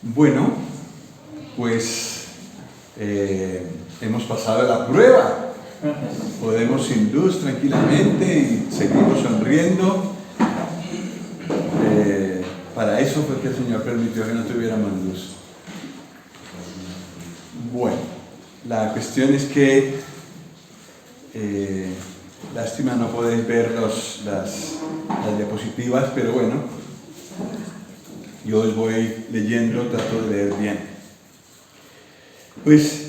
Bueno, pues hemos pasado la prueba. Podemos sin luz tranquilamente y seguimos sonriendo. Para eso fue que el Señor permitió que no tuviéramos luz. Bueno, la cuestión es que lástima no podéis ver las diapositivas, pero bueno, yo os voy leyendo, trato de leer bien. Pues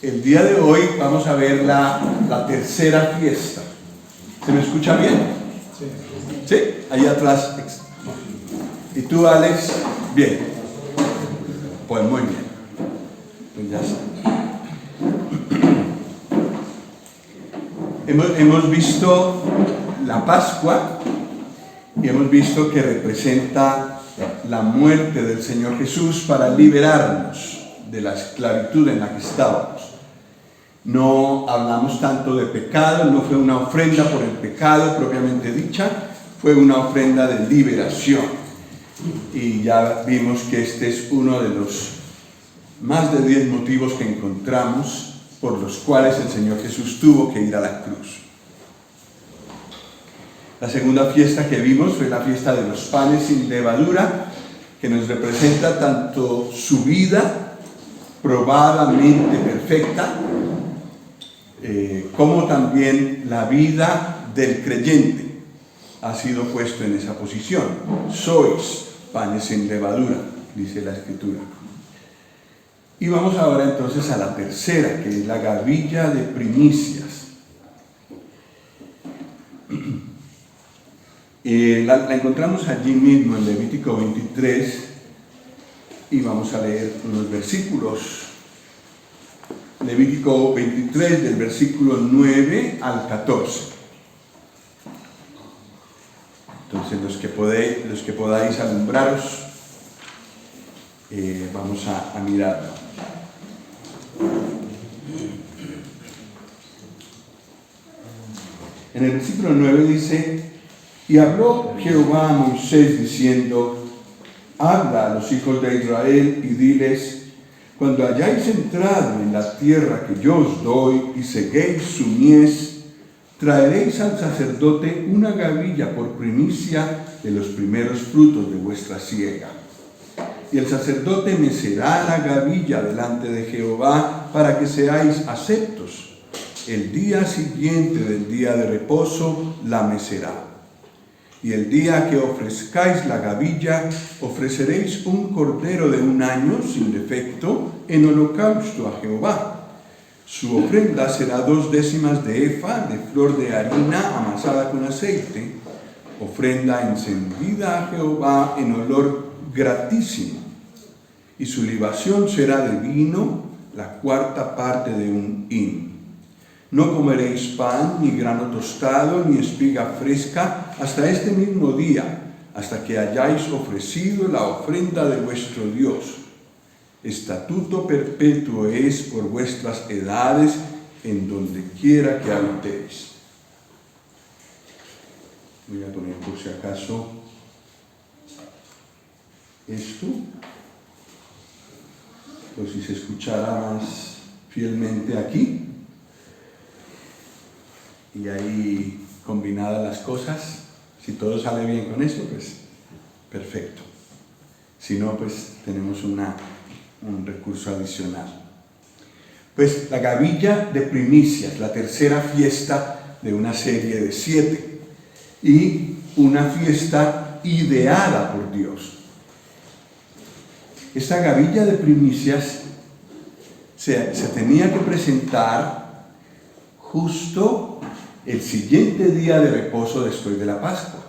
el día de hoy vamos a ver la tercera fiesta. ¿Se me escucha bien? Sí. ¿Sí? Ahí atrás. ¿Y tú, Alex? Bien. Pues muy bien. Pues ya está. Hemos visto la Pascua y hemos visto que representa la muerte del Señor Jesús para liberarnos de la esclavitud en la que estábamos. No hablamos tanto de pecado, no fue una ofrenda por el pecado propiamente dicha, fue una ofrenda de liberación. Y ya vimos que este es uno de los más de 10 motivos que encontramos por los cuales el Señor Jesús tuvo que ir a la cruz. La segunda fiesta que vimos fue la fiesta de los panes sin levadura, que nos representa tanto su vida probadamente perfecta, como también la vida del creyente ha sido puesto en esa posición. Sois panes sin levadura, dice la Escritura. Y vamos ahora entonces a la tercera, que es la gavilla de primicias. La encontramos allí mismo en Levítico 23 y vamos a leer unos versículos. Levítico 23 del versículo 9 al 14. Entonces los que podáis alumbraros, vamos a mirarlo. En el versículo 9 dice: y habló Jehová a Moisés diciendo: habla a los hijos de Israel y diles: cuando hayáis entrado en la tierra que yo os doy y seguéis su mies, traeréis al sacerdote una gavilla por primicia de los primeros frutos de vuestra siega. Y el sacerdote mecerá la gavilla delante de Jehová para que seáis aceptos. El día siguiente del día de reposo la mecerá. Y el día que ofrezcáis la gavilla, ofreceréis un cordero de 1 año sin defecto en holocausto a Jehová. Su ofrenda será 2 décimas de efa de flor de harina amasada con aceite, ofrenda encendida a Jehová en olor gratísimo. Y su libación será de vino, la 4ª parte de 1 hin. No comeréis pan, ni grano tostado, ni espiga fresca, hasta este mismo día, hasta que hayáis ofrecido la ofrenda de vuestro Dios. Estatuto perpetuo es por vuestras edades, en donde quiera que habitéis. Voy a poner por si acaso esto, por si se escuchara más fielmente aquí. Y ahí combinadas las cosas, si todo sale bien con eso, pues perfecto. Si no, pues tenemos un recurso adicional. Pues la gavilla de primicias, la tercera fiesta de una serie de 7, y una fiesta ideada por Dios. Esta gavilla de primicias se tenía que presentar justo el siguiente día de reposo después de la Pascua.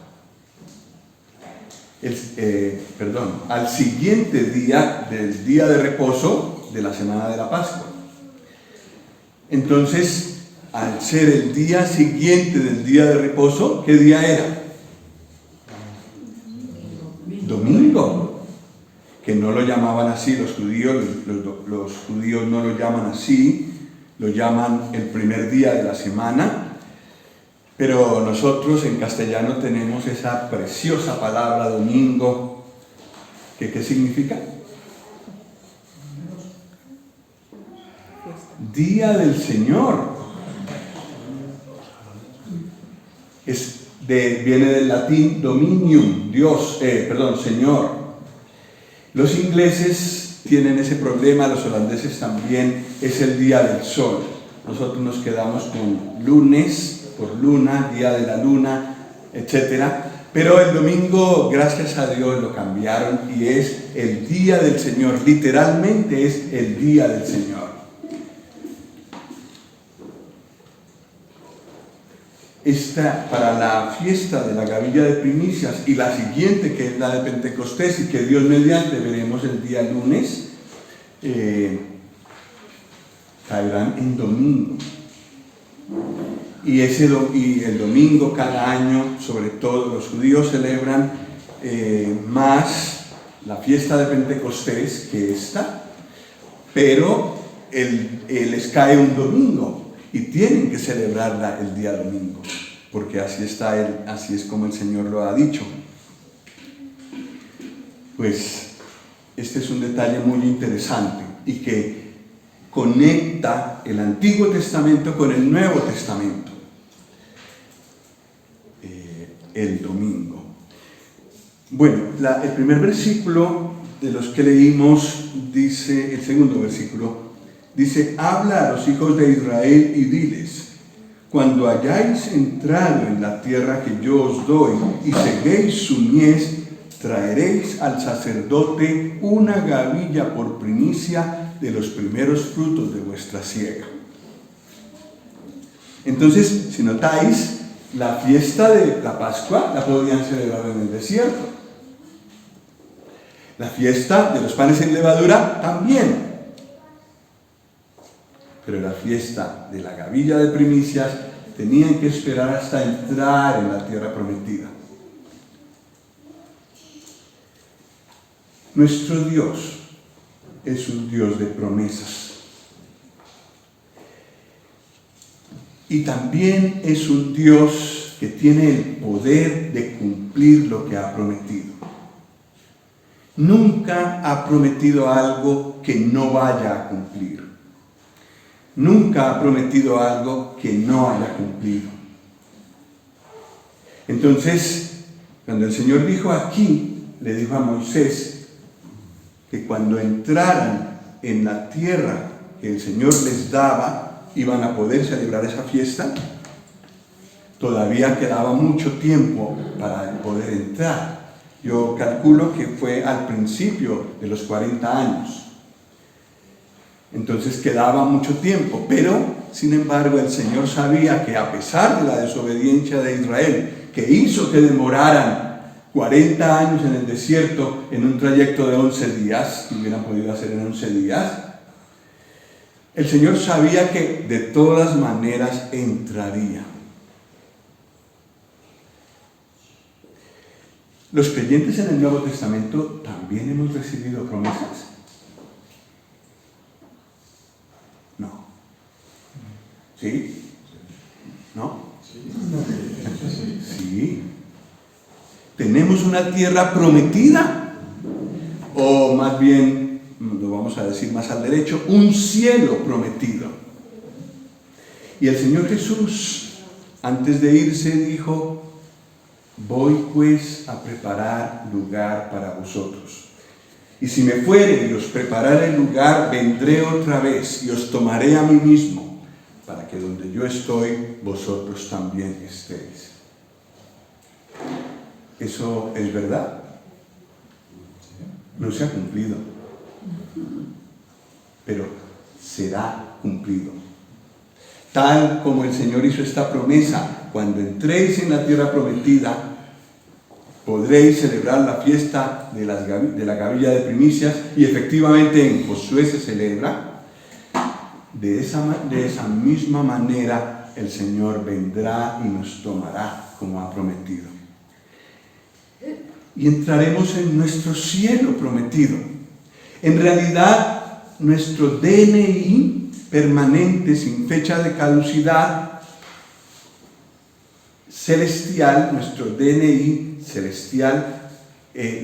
Al siguiente día del día de reposo de la semana de la Pascua. Entonces, al ser el día siguiente del día de reposo, ¿qué día era? Domingo. Que no lo llamaban así los judíos, los judíos no lo llaman así, lo llaman el primer día de la semana. Pero nosotros en castellano tenemos esa preciosa palabra domingo, que ¿qué significa? día del Señor. Viene del latín dominium, Dios, Señor. Los ingleses tienen ese problema, los holandeses también, es el día del sol. Nosotros nos quedamos con lunes, por luna, día de la luna, etc. Pero el domingo, gracias a Dios, lo cambiaron y es el día del Señor. Literalmente es el día del Señor. Esta, para la fiesta de la gavilla de primicias y la siguiente, que es la de Pentecostés y que Dios mediante veremos el día lunes, caerán en domingo. Y el domingo cada año, sobre todo los judíos celebran más la fiesta de Pentecostés que esta, pero les cae un domingo y tienen que celebrarla el día domingo, porque así es como el Señor lo ha dicho. Pues este es un detalle muy interesante y que conecta el Antiguo Testamento con el Nuevo Testamento. El domingo. Bueno, el primer versículo de los que leímos dice, el segundo versículo, dice: habla a los hijos de Israel y diles: cuando hayáis entrado en la tierra que yo os doy y seguéis su mies, traeréis al sacerdote una gavilla por primicia de los primeros frutos de vuestra siega. Entonces, si notáis, la fiesta de la Pascua la podían celebrar en el desierto. La fiesta de los panes sin levadura también. Pero la fiesta de la gavilla de primicias tenían que esperar hasta entrar en la tierra prometida. Nuestro Dios es un Dios de promesas. Y también es un Dios que tiene el poder de cumplir lo que ha prometido. Nunca ha prometido algo que no vaya a cumplir. Nunca ha prometido algo que no haya cumplido. Entonces, cuando el Señor dijo aquí, le dijo a Moisés que cuando entraran en la tierra que el Señor les daba, iban a poder celebrar esa fiesta. Todavía quedaba mucho tiempo para poder entrar. Yo calculo que fue al principio de los 40 años. Entonces quedaba mucho tiempo, pero sin embargo el Señor sabía que a pesar de la desobediencia de Israel, que hizo que demoraran 40 años en el desierto en un trayecto de 11 días, que hubieran podido hacer en 11 días, el Señor sabía que de todas maneras entraría. Los creyentes en el Nuevo Testamento también hemos recibido promesas. No. ¿Sí? ¿No? Sí. ¿Tenemos una tierra prometida? O más bien, lo vamos a decir más al derecho, un cielo prometido. Y el Señor Jesús, antes de irse, dijo: voy pues a preparar lugar para vosotros. Y si me fuere y os preparare el lugar, vendré otra vez y os tomaré a mí mismo, para que donde yo estoy, vosotros también estéis. ¿Eso es verdad? No se ha cumplido, pero será cumplido. Tal como el Señor hizo esta promesa: cuando entréis en la tierra prometida, podréis celebrar la fiesta de la gavilla de primicias, y efectivamente en Josué se celebra. De esa misma manera el Señor vendrá y nos tomará como ha prometido. Y entraremos en nuestro cielo prometido. En realidad, nuestro DNI permanente, sin fecha de caducidad, celestial, nuestro DNI celestial,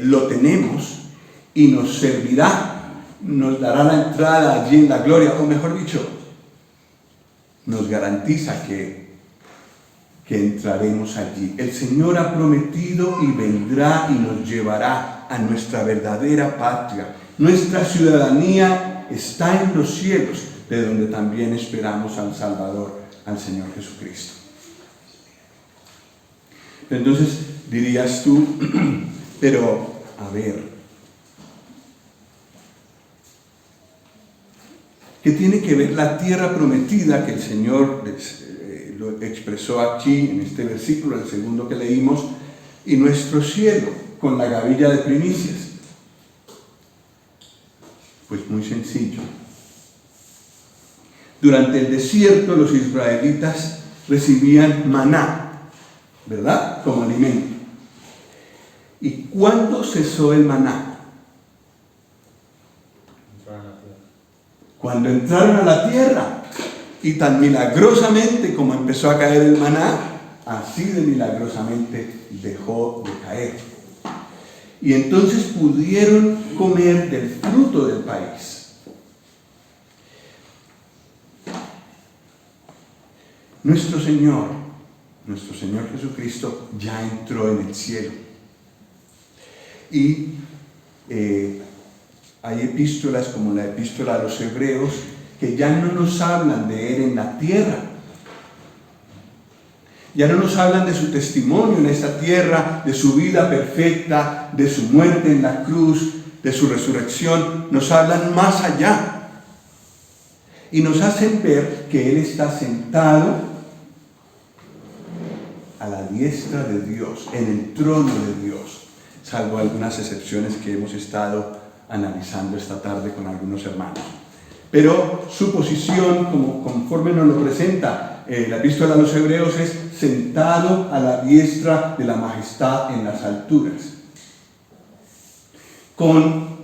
lo tenemos y nos servirá, nos dará la entrada allí en la gloria, o mejor dicho, nos garantiza que entraremos allí. El Señor ha prometido y vendrá y nos llevará a nuestra verdadera patria. Nuestra ciudadanía está en los cielos, de donde también esperamos al Salvador, al Señor Jesucristo. Entonces dirías tú, pero a ver, ¿qué tiene que ver la tierra prometida que el Señor lo expresó aquí en este versículo, el segundo que leímos, y nuestro cielo con la gavilla de primicias? Pues muy sencillo. Durante el desierto los israelitas recibían maná, ¿verdad? Como alimento. ¿Y cuándo cesó el maná? Cuando entraron a la tierra. Y tan milagrosamente como empezó a caer el maná, así de milagrosamente dejó de caer. Y entonces pudieron comer del fruto del país. Nuestro Señor Jesucristo ya entró en el cielo. Y hay epístolas como la epístola a los Hebreos que ya no nos hablan de Él en la tierra. Ya no nos hablan de su testimonio en esta tierra, de su vida perfecta, de su muerte en la cruz, de su resurrección. Nos hablan más allá. Y nos hacen ver que Él está sentado a la diestra de Dios, en el trono de Dios, salvo algunas excepciones que hemos estado analizando esta tarde con algunos hermanos. Pero su posición, conforme nos lo presenta la epístola a los Hebreos, es sentado a la diestra de la majestad en las alturas, con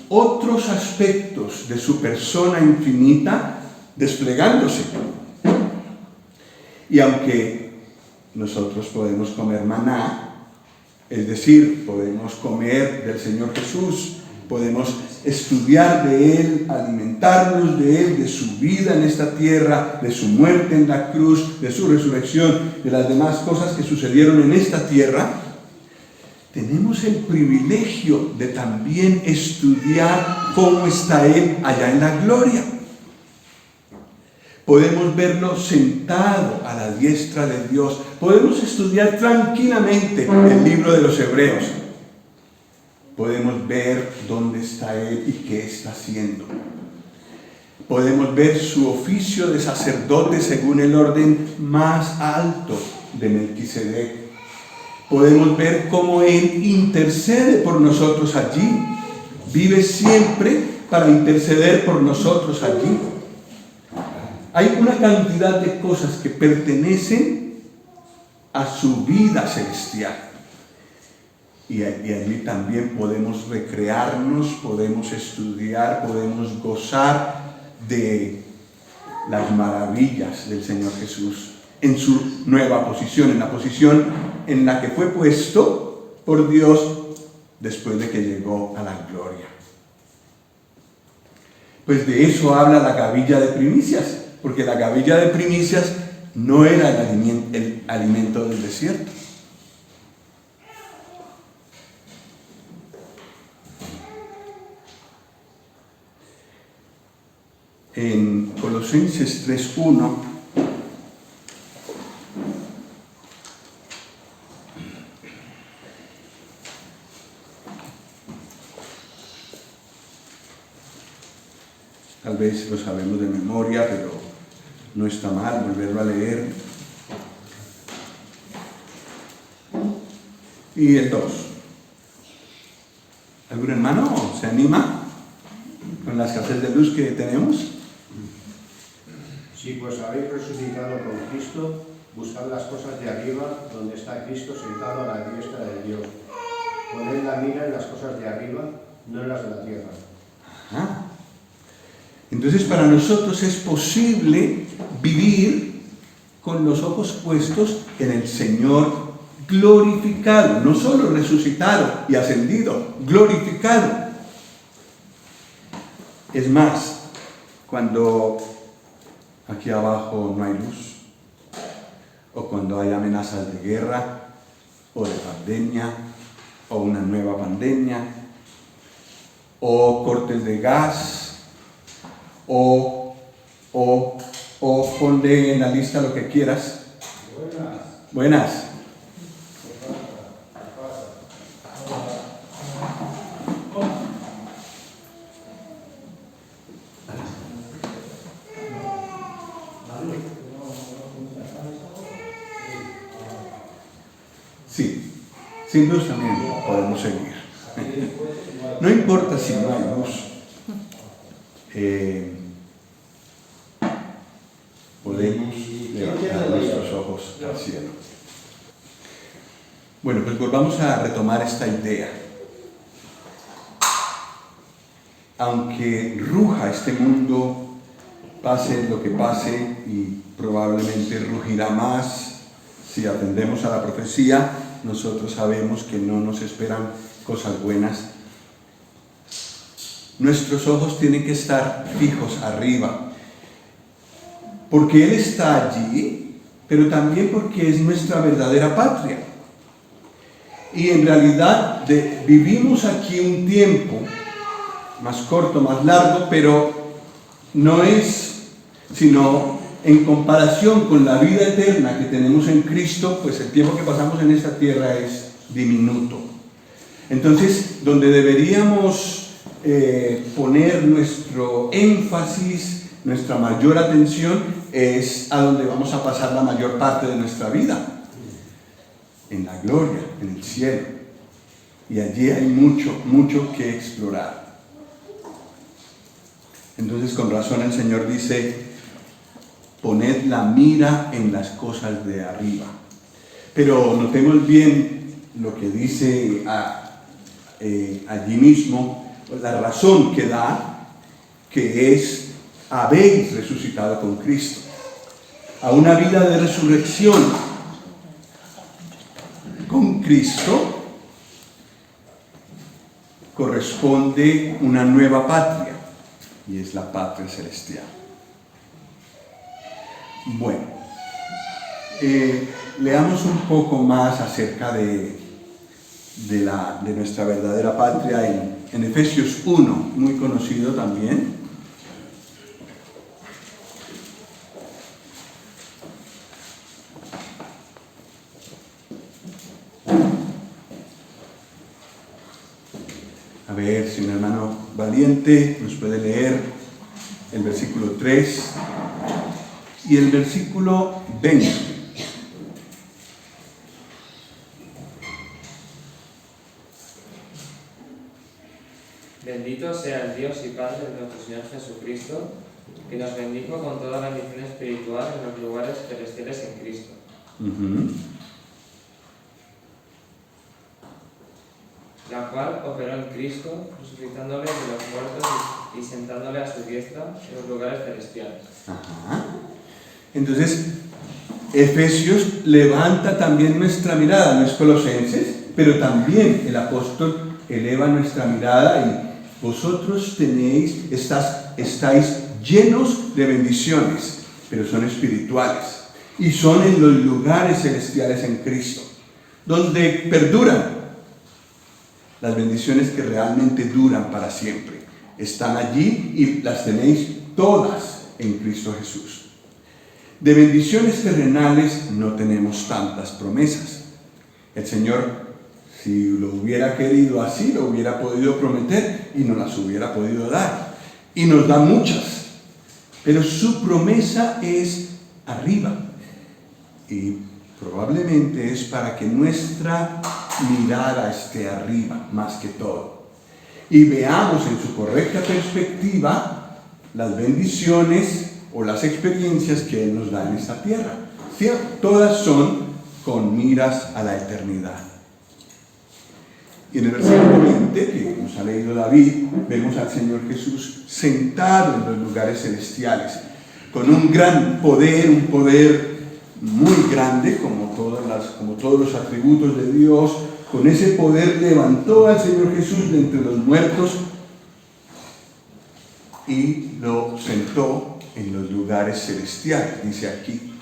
otros aspectos de su persona infinita desplegándose. Y aunque nosotros podemos comer maná, es decir, podemos comer del Señor Jesús, podemos estudiar de Él, alimentarnos de Él, de su vida en esta tierra, de su muerte en la cruz, de su resurrección, de las demás cosas que sucedieron en esta tierra, tenemos el privilegio de también estudiar cómo está Él allá en la gloria. Podemos verlo sentado a la diestra de Dios. Podemos estudiar tranquilamente el libro de los Hebreos. Podemos ver dónde está Él y qué está haciendo. Podemos ver su oficio de sacerdote según el orden más alto de Melquisedec. Podemos ver cómo Él intercede por nosotros allí. Vive siempre para interceder por nosotros allí. Hay una cantidad de cosas que pertenecen a su vida celestial. Y allí también podemos recrearnos, podemos estudiar, podemos gozar de las maravillas del Señor Jesús en su nueva posición, en la posición en la que fue puesto por Dios después de que llegó a la gloria. Pues de eso habla la gavilla de primicias, porque la gavilla de primicias no era el alimento del desierto. En Colosenses 3:1 tal vez lo sabemos de memoria, pero no está mal volverlo a leer. Y el 2. ¿Algún hermano se anima con la escasez de luz que tenemos? Si pues habéis resucitado con Cristo, buscad las cosas de arriba, donde está Cristo sentado a la diestra de Dios. Poned la mira en las cosas de arriba, no en las de la tierra. Ajá. Entonces para nosotros es posible vivir con los ojos puestos en el Señor glorificado, no solo resucitado y ascendido, glorificado. Es más, cuando aquí abajo no hay luz, o cuando hay amenazas de guerra, o de pandemia, o una nueva pandemia, o cortes de gas, o ponle en la lista lo que quieras. Buenas. Sí, sin luz también podemos seguir. No importa si no hay luz. Podemos levantar nuestros ojos al cielo. Bueno, pues volvamos a retomar esta idea. Aunque ruja este mundo, pase lo que pase, y probablemente rugirá más si atendemos a la profecía, nosotros sabemos que no nos esperan cosas buenas. Nuestros ojos tienen que estar fijos arriba, porque Él está allí, pero también porque es nuestra verdadera patria. Y en realidad vivimos aquí un tiempo, más corto, más largo, pero no es sino en comparación con la vida eterna que tenemos en Cristo, pues el tiempo que pasamos en esta tierra es diminuto. Entonces, donde deberíamos poner nuestro énfasis, nuestra mayor atención, es a donde vamos a pasar la mayor parte de nuestra vida, en la gloria, en el cielo. Y allí hay mucho que explorar. Entonces, con razón el Señor dice: poned la mira en las cosas de arriba. Pero notemos bien lo que dice allí mismo, la razón que da, que es: habéis resucitado con Cristo a una vida de resurrección. Con Cristo corresponde una nueva patria, y es la patria celestial. Bueno, leamos un poco más acerca de nuestra verdadera patria en Efesios 1, muy conocido también. A ver si un hermano valiente nos puede leer el versículo 3 y el versículo 20. Bendito sea el Dios y Padre de nuestro Señor Jesucristo, que nos bendijo con toda bendición espiritual en los lugares celestiales en Cristo. La cual operó en Cristo, resucitándole de los muertos y sentándole a su diestra en los lugares celestiales. Ajá. Entonces, Efesios levanta también nuestra mirada, no es Colosenses, pero también el apóstol eleva nuestra mirada y vosotros estáis llenos de bendiciones, pero son espirituales y son en los lugares celestiales en Cristo, donde perduran las bendiciones que realmente duran para siempre. Están allí y las tenéis todas en Cristo Jesús. De bendiciones terrenales no tenemos tantas promesas. El Señor, si lo hubiera querido así, lo hubiera podido prometer y nos las hubiera podido dar. Y nos da muchas. Pero su promesa es arriba. Y probablemente es para que nuestra mirada esté arriba más que todo. Y veamos en su correcta perspectiva las bendiciones o las experiencias que Él nos da en esta tierra. ¿Sí? Todas son con miras a la eternidad. Y en el versículo 20, que nos ha leído David, vemos al Señor Jesús sentado en los lugares celestiales, con un gran poder, un poder muy grande, como todos los atributos de Dios. Con ese poder levantó al Señor Jesús de entre los muertos y lo sentó en los lugares celestiales, dice aquí,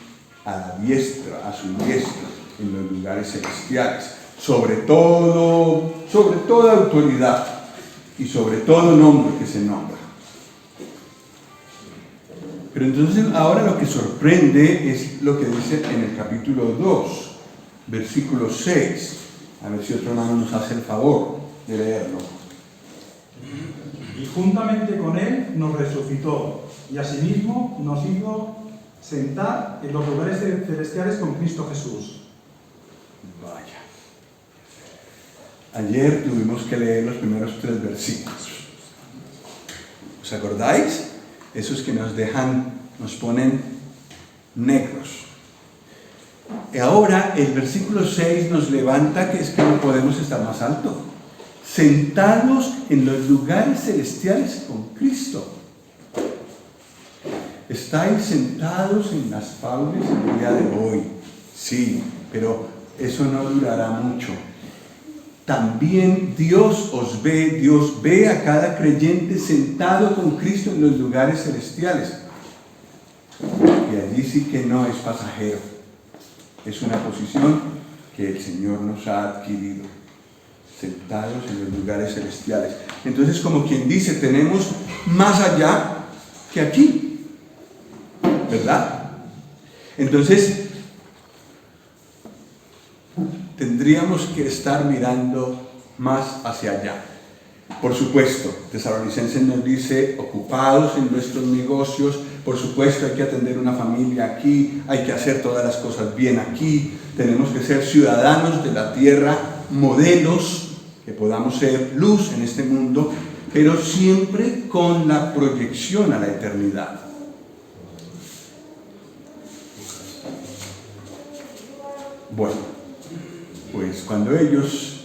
a la diestra, a su diestra, en los lugares celestiales, sobre toda autoridad y sobre todo nombre que se nombra. Pero entonces ahora lo que sorprende es lo que dice en el capítulo 2, versículo 6. A ver si otro hermano nos hace el favor de leerlo. Y juntamente con él nos resucitó, y asimismo nos hizo sentar en los lugares celestiales con Cristo Jesús. Vaya. Ayer tuvimos que leer los primeros 3 versículos. ¿Os acordáis? Esos que nos ponen negros. Y ahora el versículo 6 nos levanta que es que no podemos estar más alto. Sentados en los lugares celestiales con Cristo. Estáis sentados en las fauces el día de hoy. Sí, pero eso no durará mucho. También Dios os ve, Dios ve a cada creyente sentado con Cristo en los lugares celestiales. Y allí sí que no es pasajero. Es una posición que el Señor nos ha adquirido. Sentados en los lugares celestiales. Entonces, como quien dice, tenemos más allá que aquí, ¿verdad? Entonces, tendríamos que estar mirando más hacia allá. Por supuesto, Tesalonicenses nos dice, ocupados en nuestros negocios, por supuesto hay que atender una familia aquí, hay que hacer todas las cosas bien aquí, tenemos que ser ciudadanos de la tierra, modelos, que podamos ser luz en este mundo, pero siempre con la proyección a la eternidad. Bueno, pues cuando ellos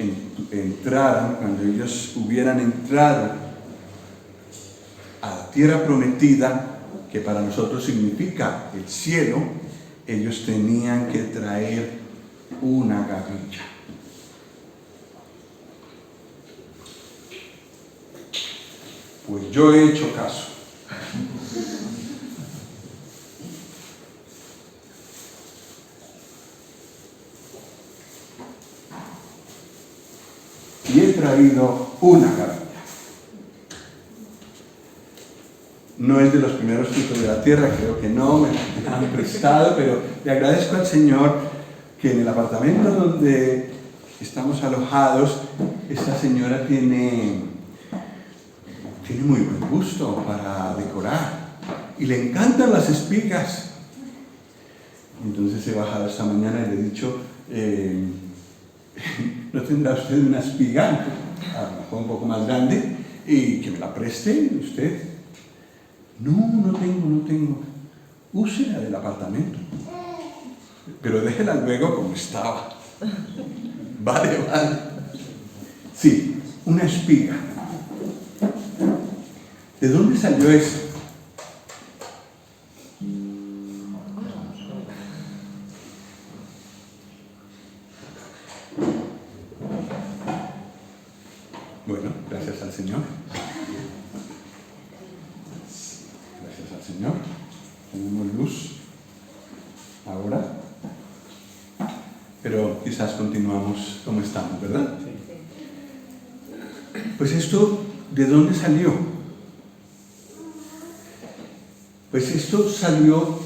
cuando ellos hubieran entrado a la tierra prometida, que para nosotros significa el cielo, ellos tenían que traer una gavilla. Pues yo he hecho caso. Y he traído una gavilla. No es de los primeros frutos de la tierra, creo que no, me la han prestado, pero le agradezco al Señor que en el apartamento donde estamos alojados, esta señora tiene muy buen gusto para decorar y le encantan las espigas. Entonces he bajado esta mañana y le he dicho, ¿no tendrá usted una espiga a lo mejor un poco más grande y que me la preste usted? No tengo. Úsela del apartamento, pero déjela luego como estaba. Vale. Sí, una espiga. ¿De dónde salió eso? Bueno, gracias al Señor. Gracias al Señor. Tenemos luz ahora. Pero quizás continuamos como estamos, ¿verdad? Pues esto, ¿de dónde salió? Pues esto salió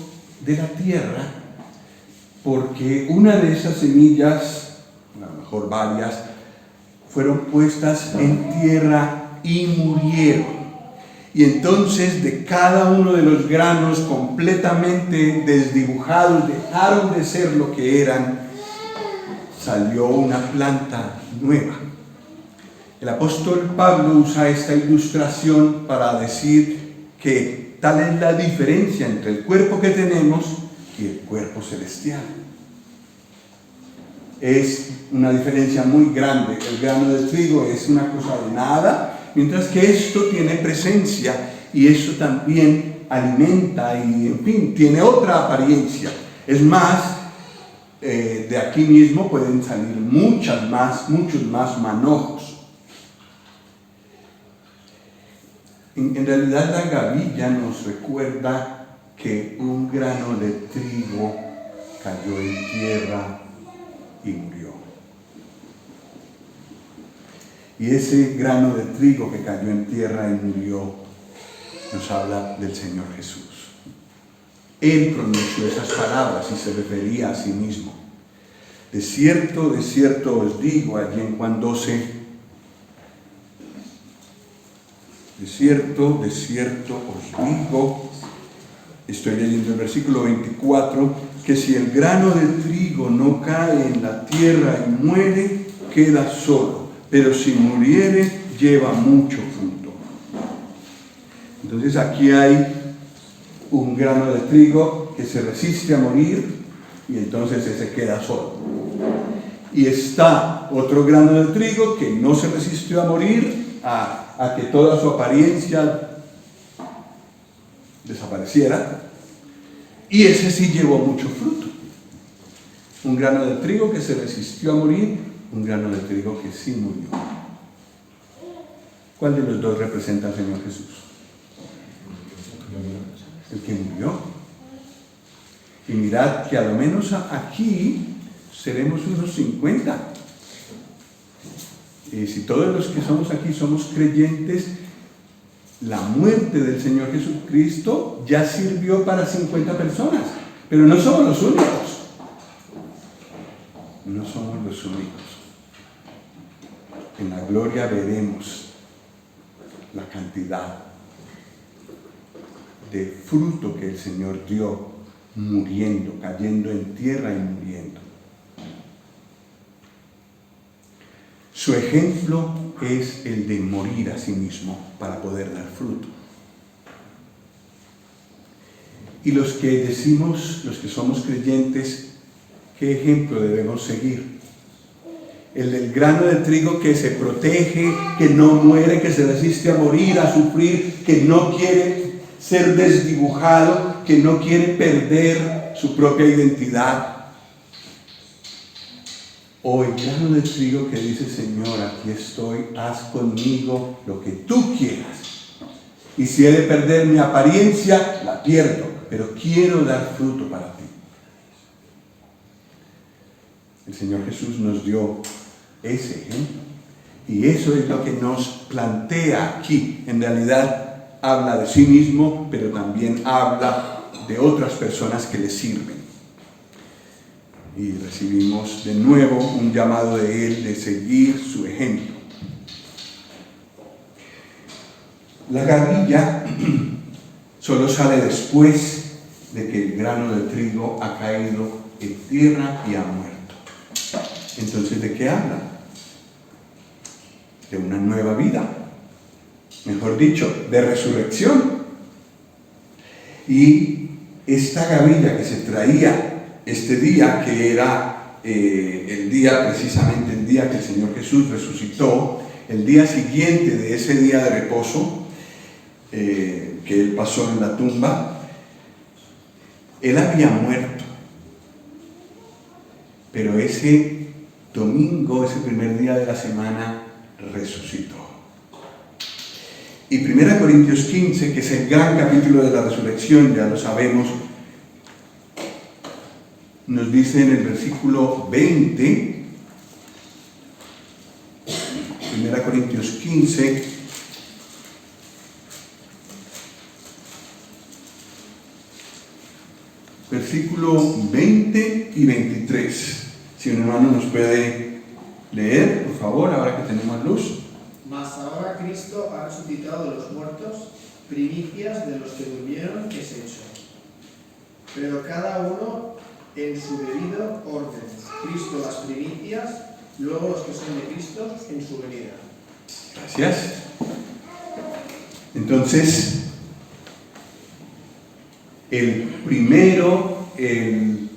de la tierra porque una de esas semillas, a lo mejor varias, fueron puestas en tierra y murieron. Y entonces de cada uno de los granos completamente desdibujados, dejaron de ser lo que eran, salió una planta nueva. El apóstol Pablo usa esta ilustración para decir que tal es la diferencia entre el cuerpo que tenemos y el cuerpo celestial. Es una diferencia muy grande. El grano de trigo es una cosa de nada, mientras que esto tiene presencia y eso también alimenta y, en fin, tiene otra apariencia. Es más, de aquí mismo pueden salir muchos más manojos. En realidad la gavilla nos recuerda que un grano de trigo cayó en tierra y murió. Y ese grano de trigo que cayó en tierra y murió nos habla del Señor Jesús. Él pronunció esas palabras y se refería a sí mismo. De cierto os digo, allí en Juan 12, de cierto os digo, estoy leyendo el versículo 24, que si el grano de trigo no cae en la tierra y muere, queda solo, pero si muriere, lleva mucho fruto. Entonces aquí hay un grano de trigo que se resiste a morir y entonces ese queda solo. Y está otro grano de trigo que no se resistió a morir, a que toda su apariencia desapareciera, y ese sí llevó mucho fruto. Un grano de trigo que se resistió a morir, un grano de trigo que sí murió. ¿Cuál de los dos representa al Señor Jesús? El que murió. Y mirad que a lo menos aquí seremos unos 50. Y si todos los que somos aquí somos creyentes, la muerte del Señor Jesucristo ya sirvió para 50 personas. Pero no somos los únicos. No somos los únicos. En la gloria veremos la cantidad de fruto que el Señor dio muriendo, cayendo en tierra y muriendo. Su ejemplo es el de morir a sí mismo para poder dar fruto. Y los que decimos, los que somos creyentes, ¿qué ejemplo debemos seguir? El del grano de trigo que se protege, que no muere, que se resiste a morir, a sufrir, que no quiere ser desdibujado, que no quiere perder su propia identidad. O el grano de trigo que dice, Señor, aquí estoy, haz conmigo lo que tú quieras. Y si he de perder mi apariencia, la pierdo, pero quiero dar fruto para ti. El Señor Jesús nos dio ese ejemplo. Y eso es lo que nos plantea aquí. En realidad habla de sí mismo, pero también habla de otras personas que le sirven. Y recibimos de nuevo un llamado de Él de seguir su ejemplo. La gavilla solo sale después de que el grano de trigo ha caído en tierra y ha muerto. Entonces, ¿de qué habla? De una nueva vida. Mejor dicho, de resurrección. Y esta gavilla que se traía este día, que era el día, precisamente el día que el Señor Jesús resucitó, el día siguiente de ese día de reposo que Él pasó en la tumba, Él había muerto. Pero ese domingo, ese primer día de la semana, resucitó. Y 1 Corintios 15, que es el gran capítulo de la resurrección, ya lo sabemos, nos dice en el versículo 20, 1 Corintios 15, versículo 20 y 23. Si un hermano nos puede leer, por favor, ahora que tenemos luz. Mas ahora Cristo ha resucitado de los muertos, primicias de los que durmieron es hecho. Pero cada uno en su debido orden. Cristo las primicias, luego los que son de Cristo en su venida. Gracias. Entonces, el primero, el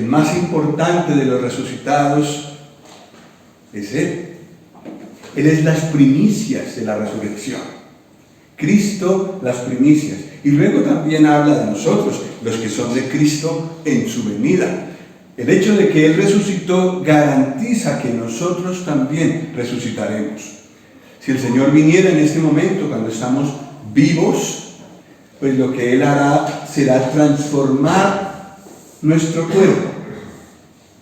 más importante de los resucitados es Él. Él es las primicias de la resurrección. Cristo, las primicias. Y luego también habla de nosotros, los que son de Cristo en su venida. El hecho de que Él resucitó garantiza que nosotros también resucitaremos. Si el Señor viniera en este momento, cuando estamos vivos, pues lo que Él hará será transformar nuestro cuerpo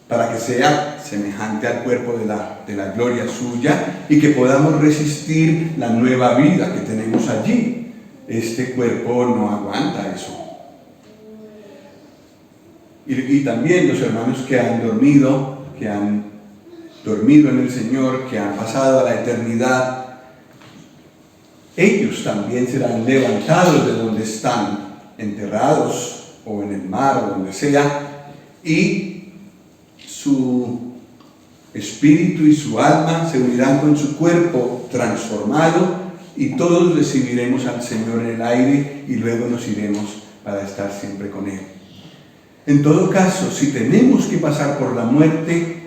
para que sea semejante al cuerpo de la gloria suya y que podamos resistir la nueva vida que tenemos allí. Este cuerpo no aguanta eso. Y también los hermanos que han dormido en el Señor, que han pasado a la eternidad, ellos también serán levantados de donde están, enterrados o en el mar o donde sea, y su espíritu y su alma se unirán con su cuerpo transformado y todos recibiremos al Señor en el aire y luego nos iremos para estar siempre con Él. En todo caso, si tenemos que pasar por la muerte,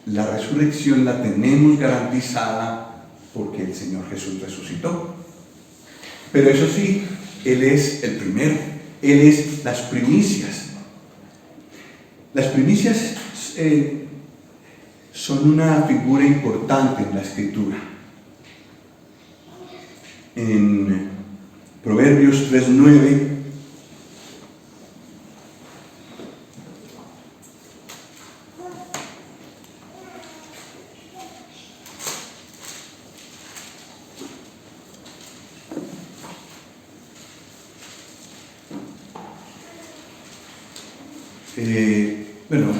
la resurrección la tenemos garantizada porque el Señor Jesús resucitó. Pero eso sí, Él es el primero, Él es las primicias. Las primicias son una figura importante en la Escritura. En Proverbios 3:9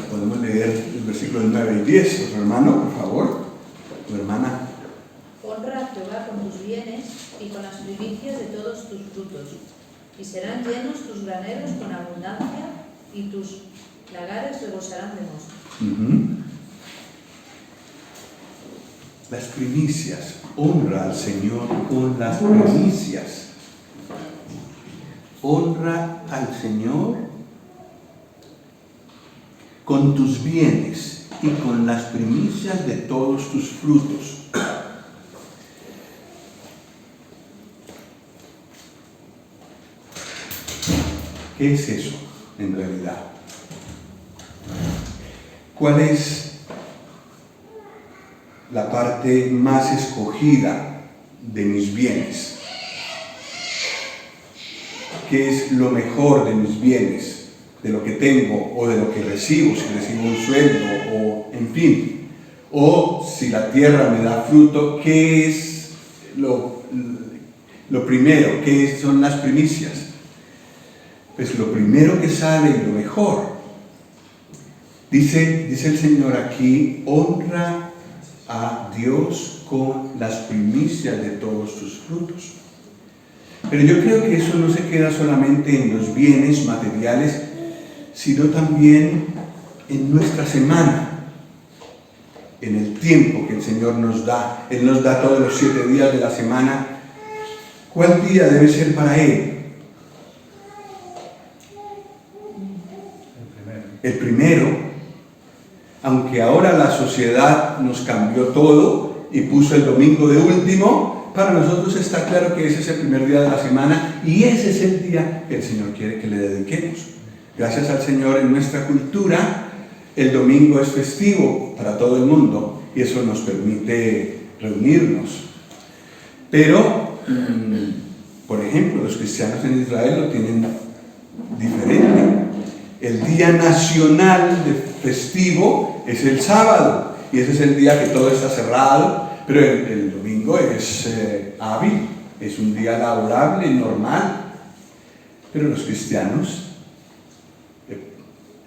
podemos leer el versículo 9 y 10. Otro hermano, por favor, tu hermana. Honra a Jehová con tus bienes y con las primicias de todos tus frutos, y serán llenos tus graneros con abundancia, y tus lagares rebosarán de mosto. Las primicias. Honra al Señor con las primicias. Honra al Señor con tus bienes y con las primicias de todos tus frutos. ¿Qué es eso en realidad? ¿Cuál es la parte más escogida de mis bienes? ¿Qué es lo mejor de mis bienes? De lo que tengo o de lo que recibo, si recibo un sueldo o en fin. O si la tierra me da fruto, ¿qué es lo primero? ¿Qué son las primicias? Pues lo primero que sale y lo mejor. Dice el Señor aquí, honra a Dios con las primicias de todos tus frutos. Pero yo creo que eso no se queda solamente en los bienes materiales, sino también en nuestra semana, en el tiempo que el Señor nos da. Él nos da todos los 7 días de la semana. ¿Cuál día debe ser para Él? El primero, aunque ahora la sociedad nos cambió todo y puso el domingo de último, para nosotros está claro que ese es el primer día de la semana y ese es el día que el Señor quiere que le dediquemos. Gracias al Señor, en nuestra cultura el domingo es festivo para todo el mundo y eso nos permite reunirnos. Pero, por ejemplo, los cristianos en Israel lo tienen diferente. El día nacional de festivo es el sábado y ese es el día que todo está cerrado, pero el domingo es hábil, es un día laborable, normal. Pero los cristianos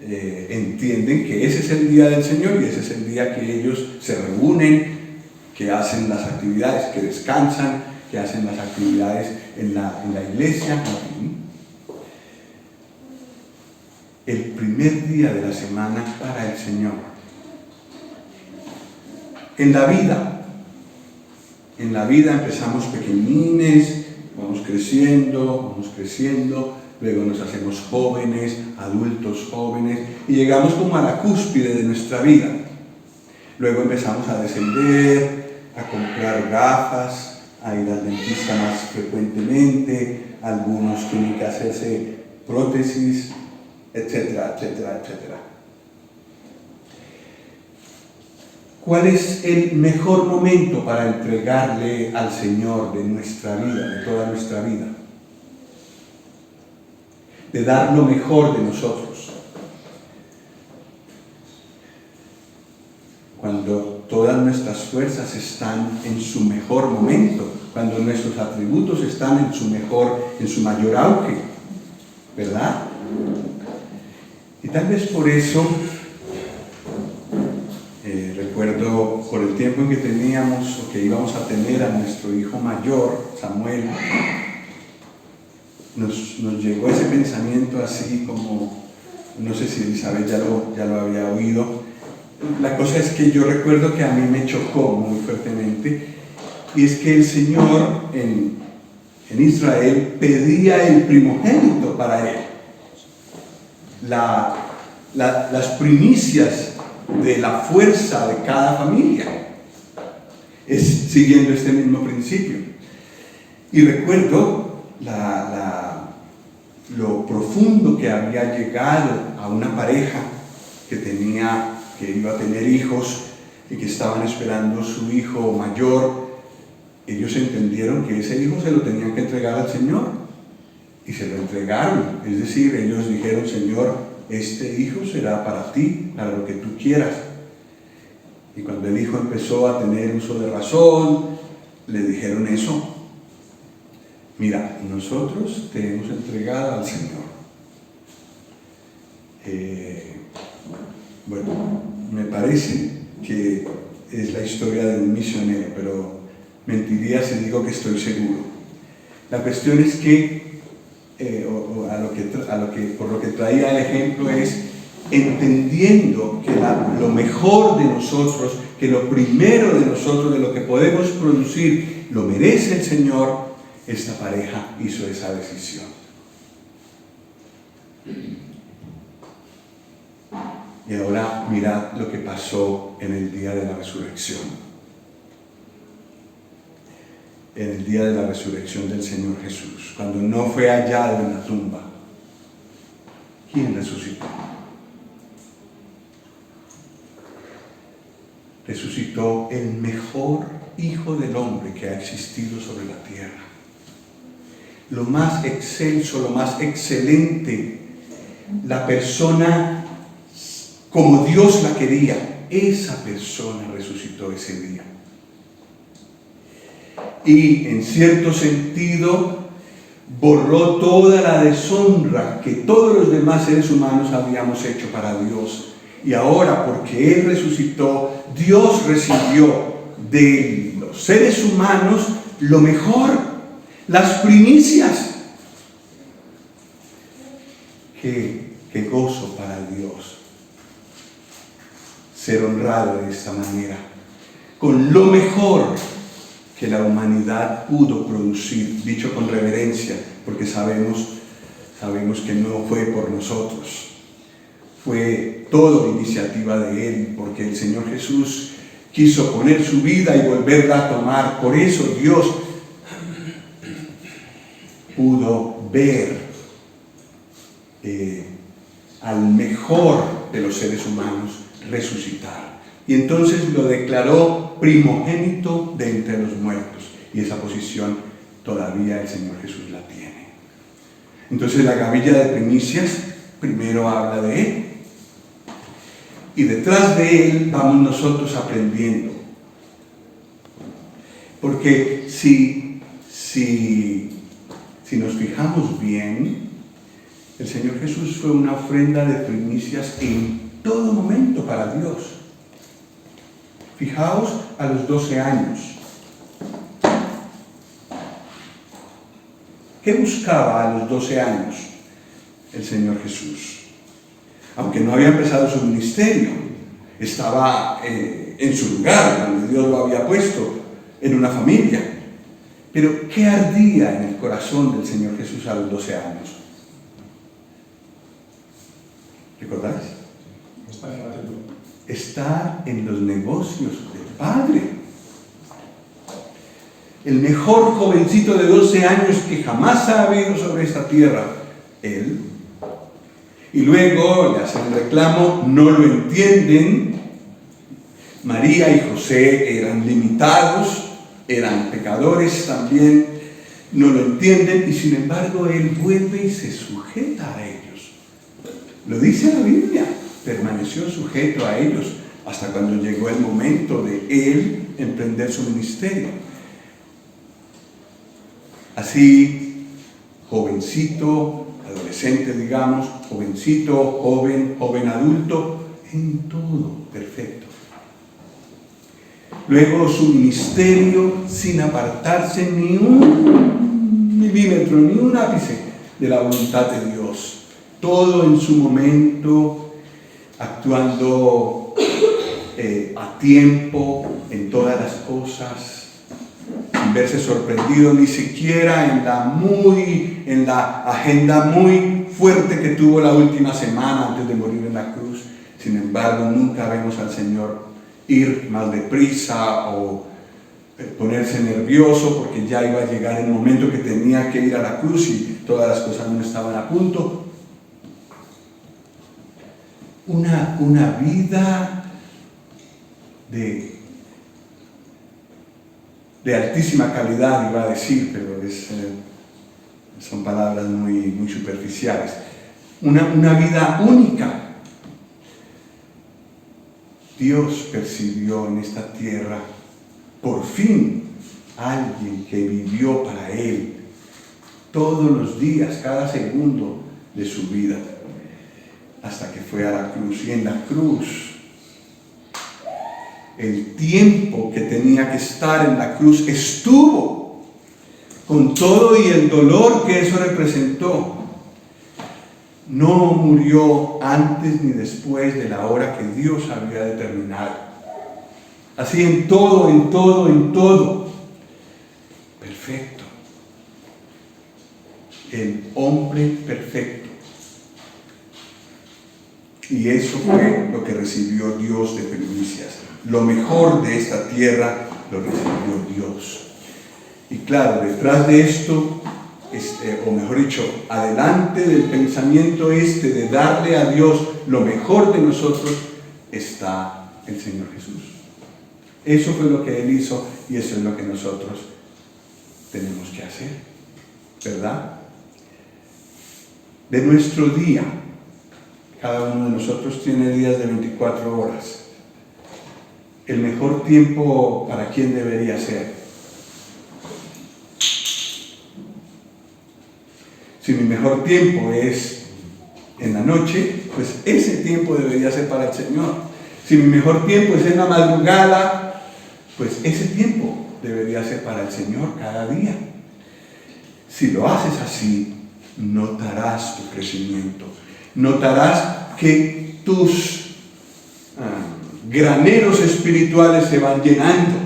entienden que ese es el día del Señor y ese es el día que ellos se reúnen, que hacen las actividades, que descansan, que hacen las actividades en la iglesia. El primer día de la semana para el Señor. En la vida empezamos pequeñines, vamos creciendo, luego nos hacemos jóvenes, adultos jóvenes, y llegamos como a la cúspide de nuestra vida. Luego empezamos a descender, a comprar gafas, a ir al dentista más frecuentemente, algunos tienen que hacerse prótesis, etcétera, etcétera, etcétera. ¿Cuál es el mejor momento para entregarle al Señor de nuestra vida, de toda nuestra vida? de dar lo mejor de nosotros. Cuando todas nuestras fuerzas están en su mejor momento, cuando nuestros atributos están en su mayor auge, ¿verdad? Y tal vez por eso, recuerdo por el tiempo en que teníamos o que íbamos a tener a nuestro hijo mayor, Samuel, nos llegó ese pensamiento así como, no sé si Elizabeth ya lo había oído. La cosa es que yo recuerdo que a mí me chocó muy fuertemente, y es que el Señor en Israel pedía el primogénito para él, las primicias de la fuerza de cada familia, siguiendo este mismo principio. Y recuerdo lo profundo que había llegado a una pareja que iba a tener hijos y que estaban esperando su hijo mayor. Ellos entendieron que ese hijo se lo tenían que entregar al Señor, y se lo entregaron. Es decir, ellos dijeron: Señor, este hijo será para ti, para lo que tú quieras. Y cuando el hijo empezó a tener uso de razón, le dijeron eso: mira, nosotros te hemos entregado al Señor. Bueno, me parece que es la historia de un misionero, pero mentiría si digo que estoy seguro. La cuestión es que, por lo que traía el ejemplo, es entendiendo que lo mejor de nosotros, que lo primero de nosotros, de lo que podemos producir, lo merece el Señor. Esta pareja hizo esa decisión. Y ahora mirad lo que pasó en el día de la resurrección. En el día de la resurrección del Señor Jesús, cuando no fue hallado en la tumba, ¿quién resucitó? Resucitó el mejor Hijo del Hombre que ha existido sobre la tierra. Lo más excelso, lo más excelente, la persona como Dios la quería, esa persona resucitó ese día. Y en cierto sentido borró toda la deshonra que todos los demás seres humanos habíamos hecho para Dios. Y ahora, porque Él resucitó, Dios recibió de los seres humanos lo mejor, las primicias. Qué gozo para Dios ser honrado de esta manera, con lo mejor que la humanidad pudo producir, dicho con reverencia, porque sabemos que no fue por nosotros, fue todo iniciativa de Él, porque el Señor Jesús quiso poner su vida y volverla a tomar. Por eso Dios pudo ver al mejor de los seres humanos resucitar. Y entonces lo declaró primogénito de entre los muertos. Y esa posición todavía el Señor Jesús la tiene. Entonces la gavilla de primicias primero habla de Él. Y detrás de Él vamos nosotros aprendiendo. Porque si nos fijamos bien, el Señor Jesús fue una ofrenda de primicias en todo momento para Dios. Fijaos a los 12 años. ¿Qué buscaba a los 12 años el Señor Jesús? Aunque no había empezado su ministerio, estaba en su lugar, donde Dios lo había puesto, en una familia. Pero ¿qué ardía en el corazón del Señor Jesús a los 12 años? ¿Recordáis? Estar en los negocios del Padre. El mejor jovencito de 12 años que jamás ha habido sobre esta tierra, Él. Y luego le hacen el reclamo, no lo entienden. María y José eran limitados, eran pecadores también. no lo entienden y sin embargo Él vuelve y se sujeta a ellos. Lo dice la Biblia, permaneció sujeto a ellos hasta cuando llegó el momento de Él emprender su ministerio. Así, jovencito, adolescente digamos, jovencito, joven adulto, en todo perfecto. Luego su ministerio sin apartarse ni un milímetro, ni un ápice de la voluntad de Dios. Todo en su momento, actuando a tiempo en todas las cosas, sin verse sorprendido ni siquiera en la agenda muy fuerte que tuvo la última semana antes de morir en la cruz. Sin embargo, nunca vemos al Señor ir más deprisa o ponerse nervioso porque ya iba a llegar el momento que tenía que ir a la cruz y todas las cosas no estaban a punto. Una vida de altísima calidad, iba a decir, pero son palabras muy superficiales. Una vida única. Dios percibió en esta tierra, por fin, alguien que vivió para Él todos los días, cada segundo de su vida, hasta que fue a la cruz. Y en la cruz, el tiempo que tenía que estar en la cruz estuvo, con todo y el dolor que eso representó. No murió antes ni después de la hora que Dios había determinado. Así en todo, perfecto. El hombre perfecto. Y eso fue lo que recibió Dios de primicias. Lo mejor de esta tierra lo recibió Dios. Y claro, detrás de esto, o mejor dicho, adelante del pensamiento de darle a Dios lo mejor de nosotros, está el Señor Jesús. Eso fue lo que Él hizo y eso es lo que nosotros tenemos que hacer, ¿verdad? De nuestro día, cada uno de nosotros tiene días de 24 horas. El mejor tiempo, ¿para quién debería ser? Si mi mejor tiempo es en la noche, pues ese tiempo debería ser para el Señor. Si mi mejor tiempo es en la madrugada, pues ese tiempo debería ser para el Señor cada día. Si lo haces así, notarás tu crecimiento. Notarás que tus graneros espirituales se van llenando.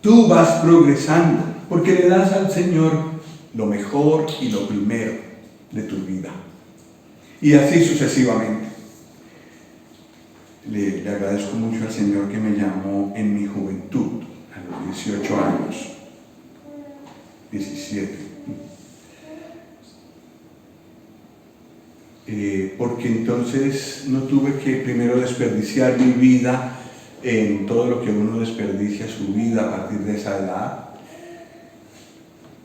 Tú vas progresando porque le das al Señor lo mejor y lo primero de tu vida. Y así sucesivamente. Le agradezco mucho al Señor que me llamó en mi juventud, a los 18 años, 17. Porque entonces no tuve que primero desperdiciar mi vida en todo lo que uno desperdicia su vida a partir de esa edad,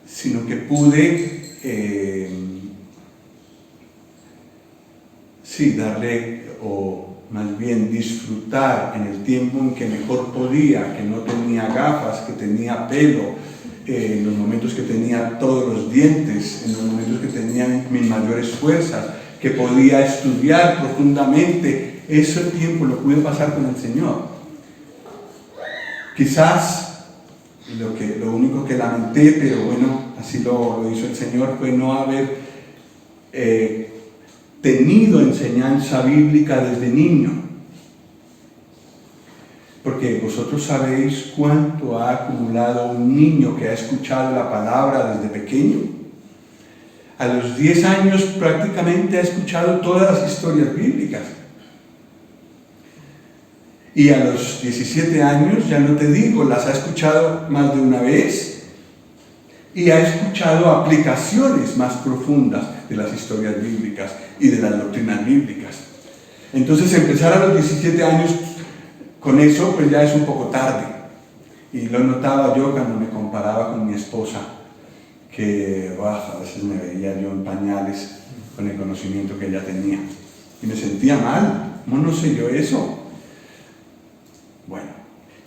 sino que pude darle, o más bien disfrutar en el tiempo en que mejor podía, que no tenía gafas, que tenía pelo, en los momentos que tenía todos los dientes, en los momentos que tenía mis mayores fuerzas, que podía estudiar profundamente. Ese tiempo lo pude pasar con el Señor. Quizás lo único que lamenté, pero bueno, así lo hizo el Señor, fue no haber tenido enseñanza bíblica desde niño. Porque vosotros sabéis cuánto ha acumulado un niño que ha escuchado la palabra desde pequeño. A los 10 años prácticamente ha escuchado todas las historias bíblicas. Y a los 17 años, ya no te digo, las ha escuchado más de una vez y ha escuchado aplicaciones más profundas de las historias bíblicas y de las doctrinas bíblicas. Entonces empezar a los 17 años con eso, pues ya es un poco tarde. Y lo notaba yo cuando me comparaba con mi esposa. que a veces me veía yo en pañales con el conocimiento que ella tenía. Y me sentía mal. ¿Cómo no sé yo eso? Bueno,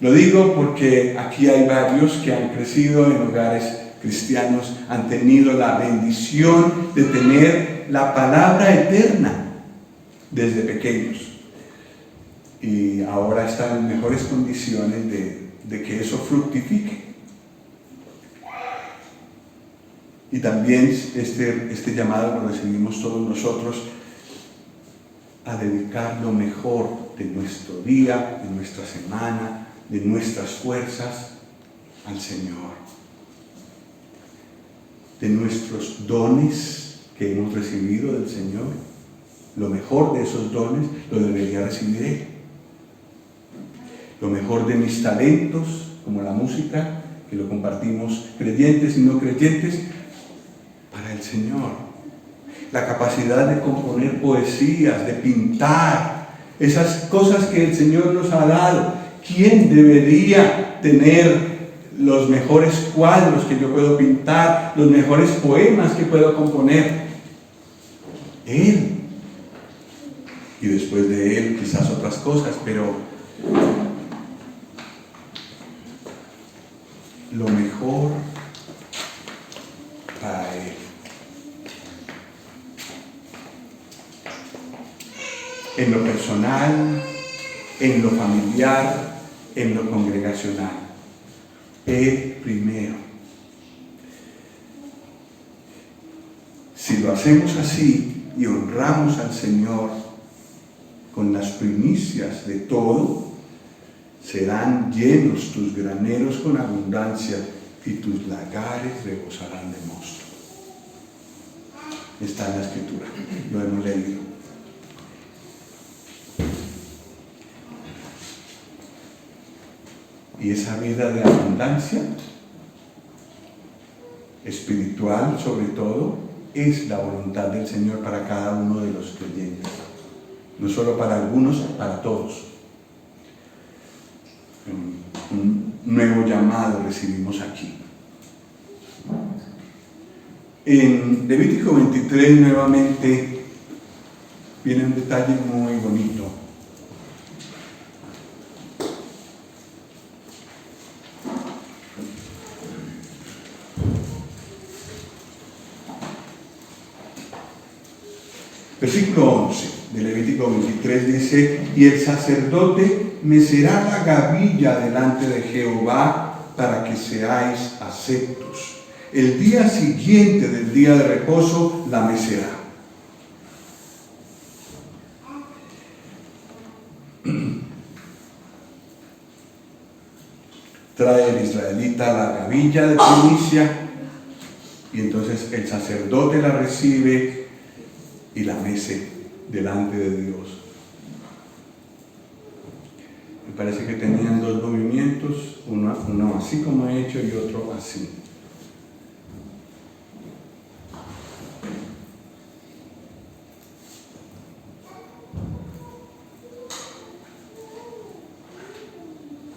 lo digo porque aquí hay varios que han crecido en hogares cristianos, han tenido la bendición de tener la palabra eterna desde pequeños. Y ahora están en mejores condiciones de que eso fructifique. Y también este llamado lo recibimos todos nosotros a dedicar lo mejor de nuestro día, de nuestra semana, de nuestras fuerzas al Señor. De nuestros dones que hemos recibido del Señor, lo mejor de esos dones lo debería recibir Él. Lo mejor de mis talentos, como la música, que lo compartimos creyentes y no creyentes, para el Señor. La capacidad de componer poesías, de pintar, esas cosas que el Señor nos ha dado. ¿Quién debería tener los mejores cuadros que yo puedo pintar, los mejores poemas que puedo componer? Él. Y después de Él quizás otras cosas, pero lo mejor para Él. En lo personal, en lo familiar, en lo congregacional. Él primero. Si lo hacemos así y honramos al Señor con las primicias de todo, serán llenos tus graneros con abundancia y tus lagares rebosarán de mosto. Está en la Escritura, lo hemos leído. Y esa vida de abundancia, espiritual sobre todo, es la voluntad del Señor para cada uno de los creyentes. No solo para algunos, para todos. Un nuevo llamado recibimos aquí. En Levítico 23 nuevamente viene un detalle muy bonito. Versículo 11 de Levítico 23 dice: y el sacerdote mecerá la gavilla delante de Jehová para que seáis aceptos. El día siguiente del día de reposo la mecerá. Trae el israelita la gavilla de primicia y entonces el sacerdote la recibe y la mece delante de Dios. Me parece que tenían dos movimientos, uno así como he hecho y otro así.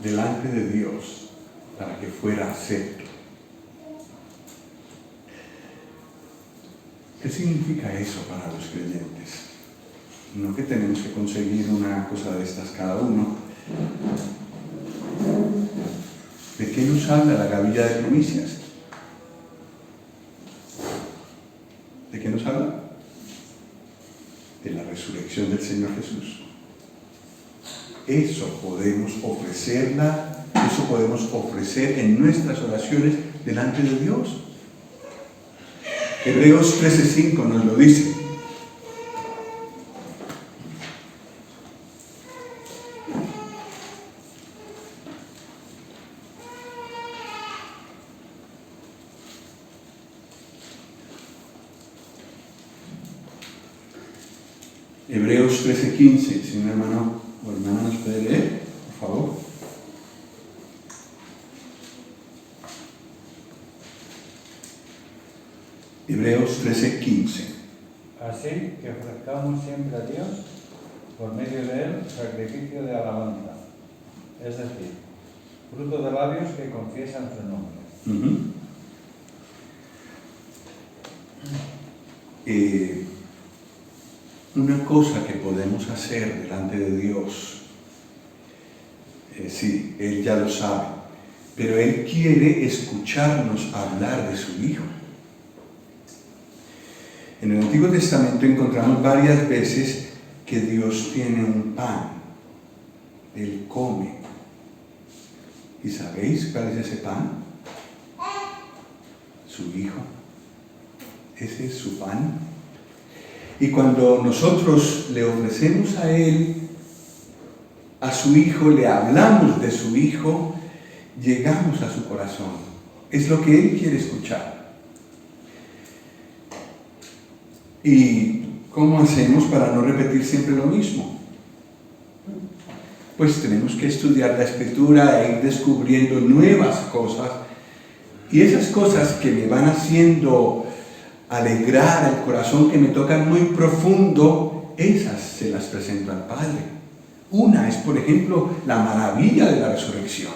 Delante de Dios, para que fuera acepto. ¿Qué significa eso para los creyentes? No que tenemos que conseguir una cosa de estas cada uno. ¿De qué nos habla la gavilla de primicias? ¿De qué nos habla? De la resurrección del Señor Jesús. Eso podemos ofrecerla, eso podemos ofrecer en nuestras oraciones delante de Dios. Hebreos 13:5 nos lo dice. Hebreos 13:15, si un hermano o hermana nos puede leer, por favor. Hebreos 13:15. Así que ofrezcamos siempre a Dios, por medio de Él, sacrificio de alabanza, es decir, fruto de labios que confiesan su nombre. una cosa que podemos hacer delante de Dios, sí, Él ya lo sabe, pero Él quiere escucharnos hablar de su Hijo. En el Antiguo Testamento encontramos varias veces que Dios tiene un pan, Él come. ¿Y sabéis cuál es ese pan? Su Hijo. Ese es su pan. Y cuando nosotros le ofrecemos a Él, a su Hijo, le hablamos de su Hijo, llegamos a su corazón. Es lo que Él quiere escuchar. ¿Y cómo hacemos para no repetir siempre lo mismo? Pues tenemos que estudiar la Escritura e ir descubriendo nuevas cosas. Y esas cosas que me van haciendo alegrar el corazón, que me tocan muy profundo, esas se las presento al Padre. Una es, por ejemplo, la maravilla de la resurrección.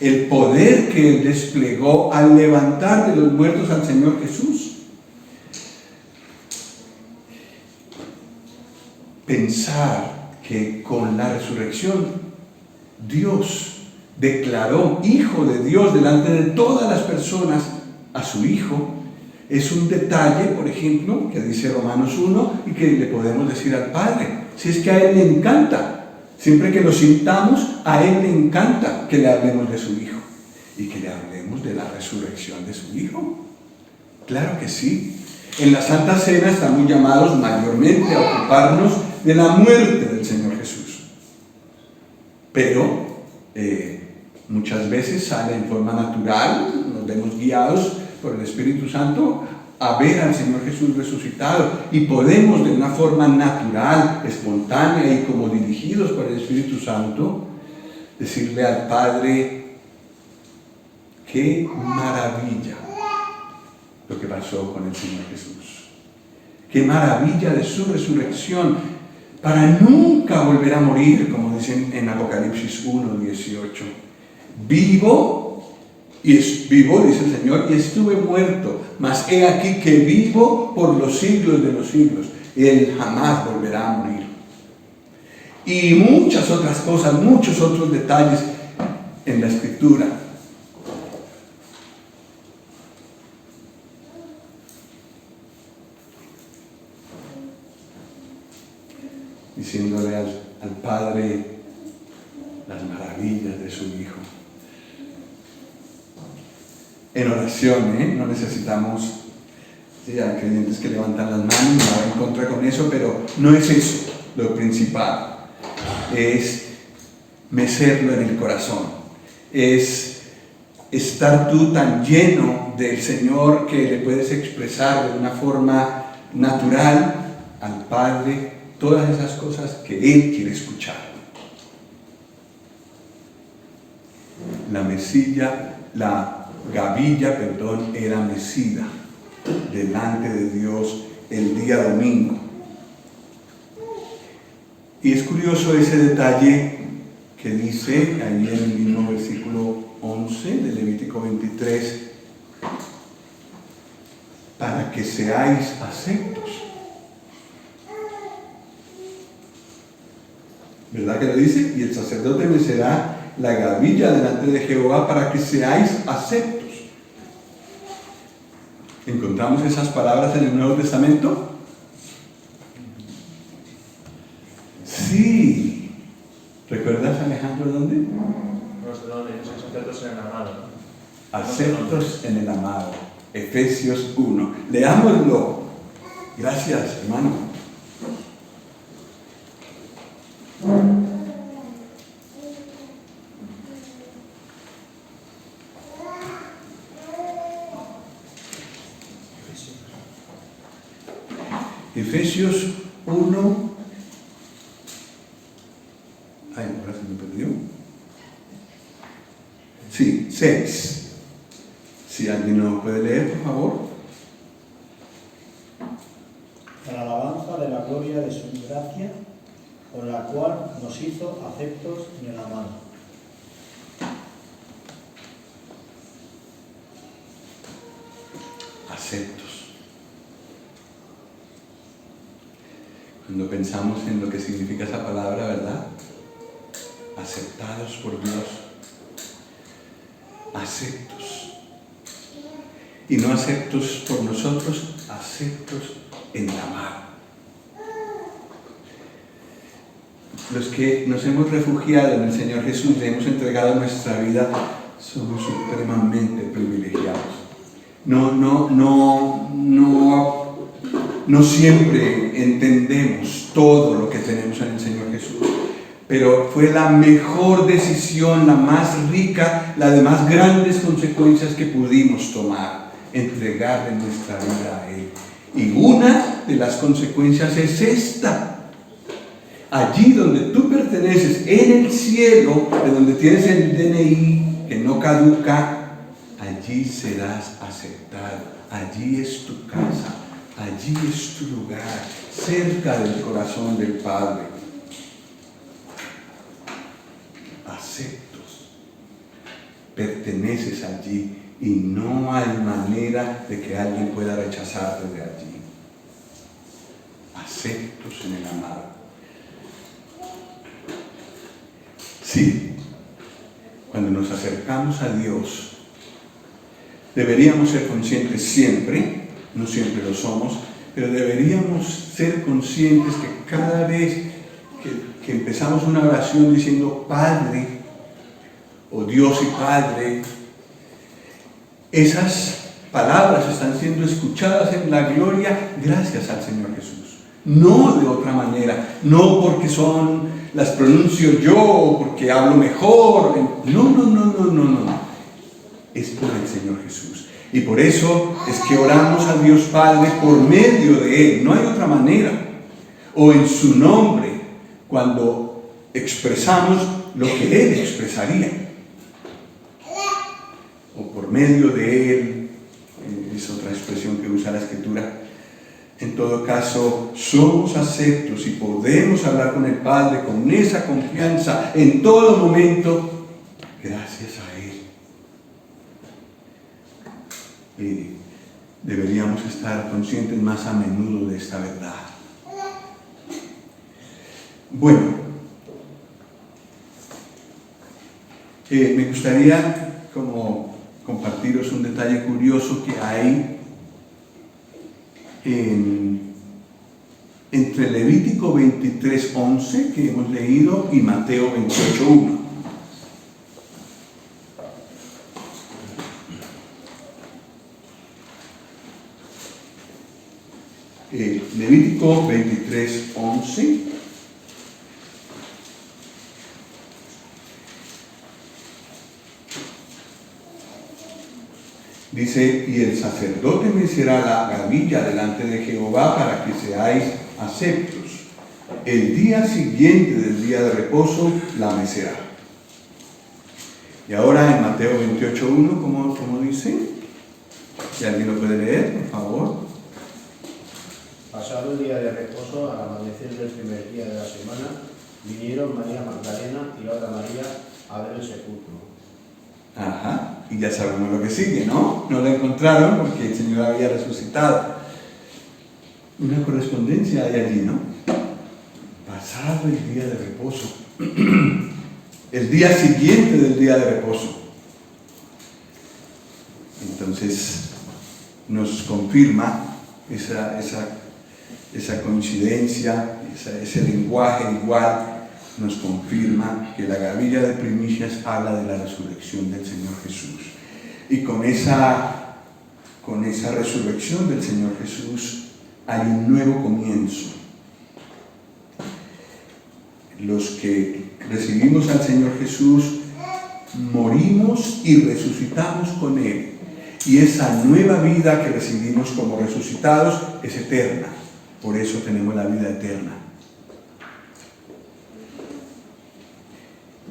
El poder que Él desplegó al levantar de los muertos al Señor Jesús. Pensar que con la resurrección Dios declaró Hijo de Dios delante de todas las personas a su Hijo, es un detalle, por ejemplo, que dice Romanos 1 y que le podemos decir al Padre. Si es que a Él le encanta, siempre que lo sintamos, a Él le encanta que le hablemos de su Hijo y que le hablemos de la resurrección de su Hijo. Claro que sí. En la Santa Cena estamos llamados mayormente a ocuparnos de la muerte del Señor Jesús. Pero muchas veces sale en forma natural, nos vemos guiados por el Espíritu Santo a ver al Señor Jesús resucitado y podemos de una forma natural, espontánea y como dirigidos por el Espíritu Santo decirle al Padre: qué maravilla lo que pasó con el Señor Jesús, qué maravilla de su resurrección para nunca volver a morir, como dicen en Apocalipsis 1:18. Vivo, dice el Señor, y estuve muerto, mas he aquí que vivo por los siglos de los siglos. Él jamás volverá a morir. Y muchas otras cosas, muchos otros detalles en la Escritura. Diciéndole al Padre las maravillas de su Hijo. En oración, no necesitamos, sí, hay creyentes que levantan las manos, no va en contra con eso, pero no es eso lo principal. Es mecerlo en el corazón, es estar tú tan lleno del Señor que le puedes expresar de una forma natural al Padre todas esas cosas que Él quiere escuchar. La gavilla, era mecida delante de Dios el día domingo. Y es curioso ese detalle que dice ahí en el mismo versículo 11 de Levítico 23, para que seáis aceptos. ¿Verdad que lo dice? Y el sacerdote mecerá la gavilla delante de Jehová para que seáis aceptos. ¿Encontramos esas palabras en el Nuevo Testamento? Sí. ¿Recuerdas, Alejandro, dónde? Los dones, aceptos en el amado. Aceptos en el amado. Efesios 1. Leámoslo. Gracias, hermano. Efesios 1. Ay, ahora se me perdió. Sí, 6. Si alguien no puede leer, por favor. Para alabanza de la gloria de su gracia, con la cual nos hizo aceptos en el amado. Aceptos. Cuando pensamos en lo que significa esa palabra, ¿verdad? Aceptados por Dios. Aceptos. Y no aceptos por nosotros, aceptos en el amar. Los que nos hemos refugiado en el Señor Jesús, le hemos entregado nuestra vida, somos supremamente privilegiados. No siempre entendemos todo lo que tenemos en el Señor Jesús, pero fue la mejor decisión, la más rica, la de más grandes consecuencias que pudimos tomar, entregarle nuestra vida a Él. Y una de las consecuencias es esta. Allí donde tú perteneces, en el cielo, de donde tienes el DNI que no caduca, allí serás aceptado. Allí es tu casa, allí es tu lugar, cerca del corazón del Padre. Aceptos. Perteneces allí y no hay manera de que alguien pueda rechazarte de allí. Aceptos en el amado. Sí, cuando nos acercamos a Dios, deberíamos ser conscientes siempre, no siempre lo somos, pero deberíamos ser conscientes que cada vez que empezamos una oración diciendo Padre, o Dios y Padre, esas palabras están siendo escuchadas en la gloria gracias al Señor Jesús. No de otra manera, no porque las pronuncio yo o porque hablo mejor. No. Es por el Señor Jesús. Y por eso es que oramos a Dios Padre por medio de Él. No hay otra manera. O en su nombre, cuando expresamos lo que Él expresaría. O por medio de Él, es otra expresión que usa la Escritura. En todo caso, somos aceptos y podemos hablar con el Padre con esa confianza en todo momento, gracias a Él. Y deberíamos estar conscientes más a menudo de esta verdad. Bueno, me gustaría como compartiros un detalle curioso que hay entre Levítico 23:11 que hemos leído y Mateo 28:1. Levítico 23:11 dice: y el sacerdote mecirá la gavilla delante de Jehová para que seáis aceptos. El día siguiente del día de reposo la mecerá. Y ahora en Mateo 28:1, ¿cómo dice? Si alguien lo puede leer, por favor. Pasado el día de reposo, al amanecer del primer día de la semana, vinieron María Magdalena y la otra María a ver el sepulcro. Ajá, y ya sabemos lo que sigue, ¿no? No lo encontraron porque el Señor había resucitado. Una correspondencia hay allí, ¿no? Pasado el día de reposo. El día siguiente del día de reposo. Entonces, nos confirma esa coincidencia, ese lenguaje igual, nos confirma que la gavilla de primicias habla de la resurrección del Señor Jesús. Y con esa resurrección del Señor Jesús hay un nuevo comienzo. Los que recibimos al Señor Jesús morimos y resucitamos con Él. Y esa nueva vida que recibimos como resucitados es eterna. Por eso tenemos la vida eterna.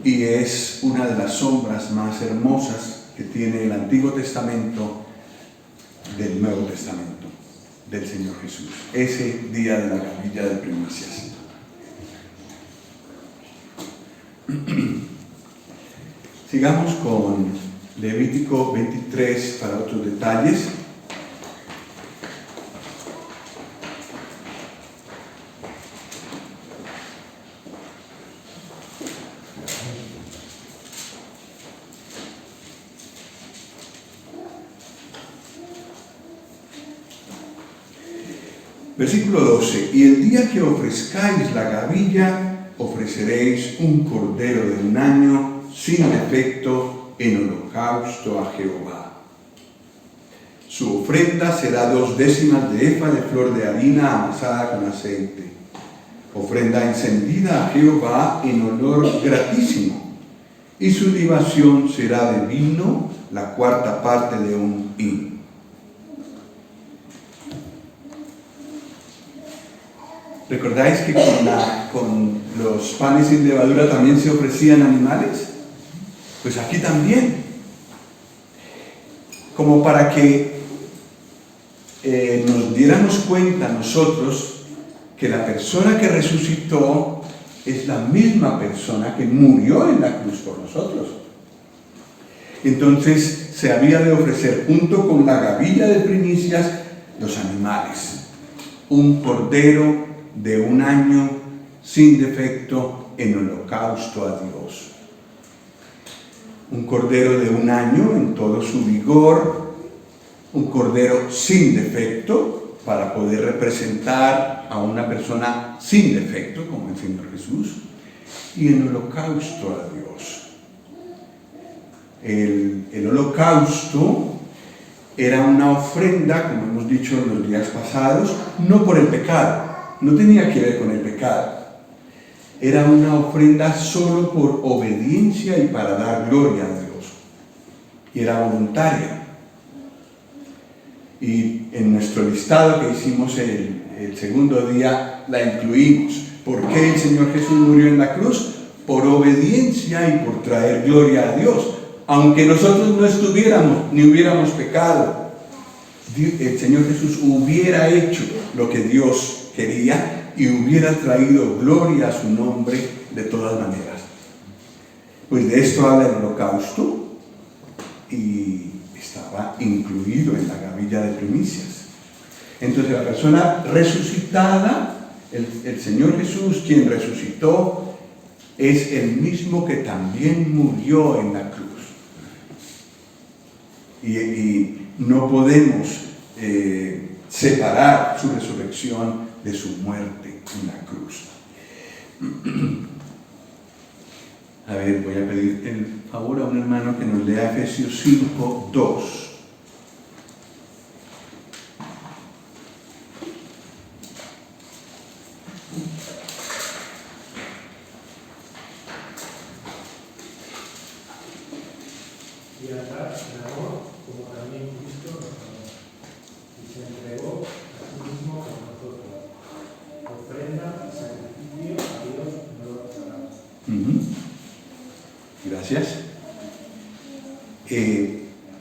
Y es una de las sombras más hermosas que tiene el Antiguo Testamento del Nuevo Testamento, del Señor Jesús. Ese día de la gavilla de primicias. Sigamos con Levítico 23 para otros detalles. Versículo 12. Y el día que ofrezcáis la gavilla, ofreceréis un cordero de 1 año sin defecto en holocausto a Jehová. Su ofrenda será 2 décimas de efa de flor de harina amasada con aceite. Ofrenda encendida a Jehová en olor gratísimo. Y su libación será de vino, la 1/4 parte de un hin. ¿Recordáis que con los panes sin levadura también se ofrecían animales? Pues aquí también. Como para que nos diéramos cuenta nosotros que la persona que resucitó es la misma persona que murió en la cruz por nosotros. Entonces se había de ofrecer junto con la gavilla de primicias los animales. Un cordero de 1 año sin defecto en holocausto a Dios. Un cordero de 1 año en todo su vigor, un cordero sin defecto para poder representar a una persona sin defecto como el Señor Jesús, y en holocausto a Dios. El holocausto era una ofrenda, como hemos dicho en los días pasados, no por el pecado. No tenía que ver con el pecado. Era una ofrenda solo por obediencia y para dar gloria a Dios. Y era voluntaria. Y en nuestro listado que hicimos el segundo día la incluimos. ¿Por qué el Señor Jesús murió en la cruz? Por obediencia y por traer gloria a Dios. Aunque nosotros no estuviéramos ni hubiéramos pecado, el Señor Jesús hubiera hecho lo que Dios quería y hubiera traído gloria a su nombre de todas maneras. Pues de esto habla el holocausto y estaba incluido en la gavilla de primicias. Entonces la persona resucitada, el Señor Jesús, quien resucitó, es el mismo que también murió en la cruz. Y no podemos separar su resurrección de su muerte en la cruz. A ver, voy a pedir el favor a un hermano que nos lea Efesios 5, 2. Y andad en amor, como también Cristo nos amó, y se entregó a sí mismo por nosotros, ofrenda y sacrificio a Dios en olor agradable. Gracias.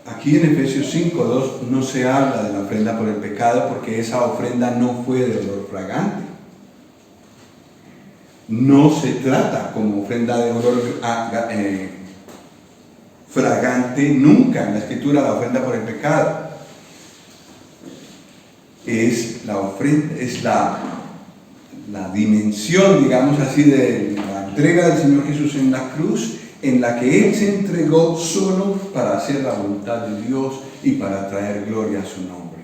Aquí en Efesios 5, 2 no se habla de la ofrenda por el pecado porque esa ofrenda no fue de olor fragante. No se trata como ofrenda de olor fragante nunca en la Escritura la ofrenda por el pecado. Es la ofrenda, es la dimensión, digamos así, de la entrega del Señor Jesús en la cruz, en la que Él se entregó solo para hacer la voluntad de Dios y para traer gloria a su nombre.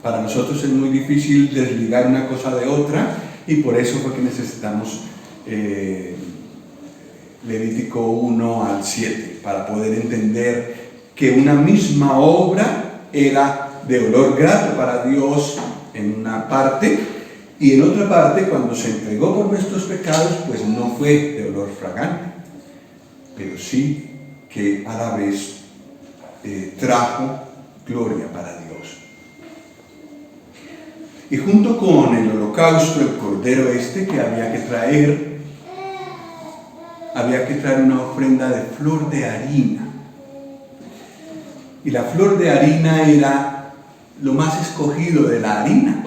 Para nosotros es muy difícil desligar una cosa de otra y por eso fue que necesitamos Levítico 1 al 7, para poder entender que una misma obra era de olor grato para Dios en una parte, y en otra parte, cuando se entregó por nuestros pecados, pues no fue de olor fragante, pero sí que a la vez trajo gloria para Dios. Y junto con el holocausto, el cordero que había que traer una ofrenda de flor de harina. Y la flor de harina era lo más escogido de la harina,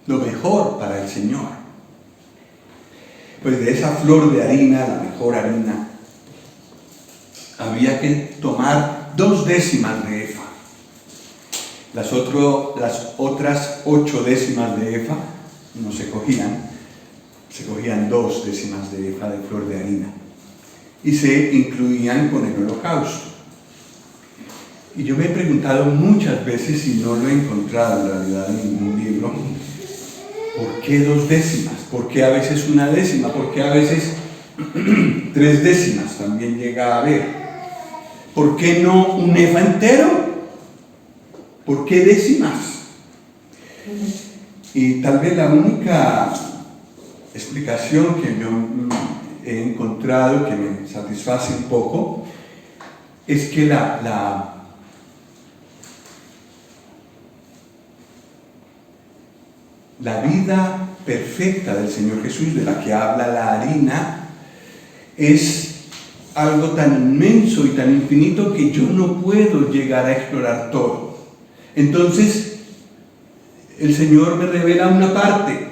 lo mejor para el Señor. Pues de esa flor de harina, la mejor harina, había que tomar 2 décimas de efa. Las otras 8 décimas de efa no se cogían 2 décimas de efa de flor de harina. Y se incluían con el holocausto. Y yo me he preguntado muchas veces, y no lo he encontrado en realidad en ningún libro, ¿por qué 2 décimas? ¿Por qué a veces 1 décima? ¿Por qué a veces 3 décimas también llega a haber? ¿Por qué no un efa entero? ¿Por qué décimas? Y tal vez la única explicación que yo he encontrado que me satisface un poco es que la vida perfecta del Señor Jesús, de la que habla la harina, es algo tan inmenso y tan infinito que yo no puedo llegar a explorar todo. Entonces, el Señor me revela una parte,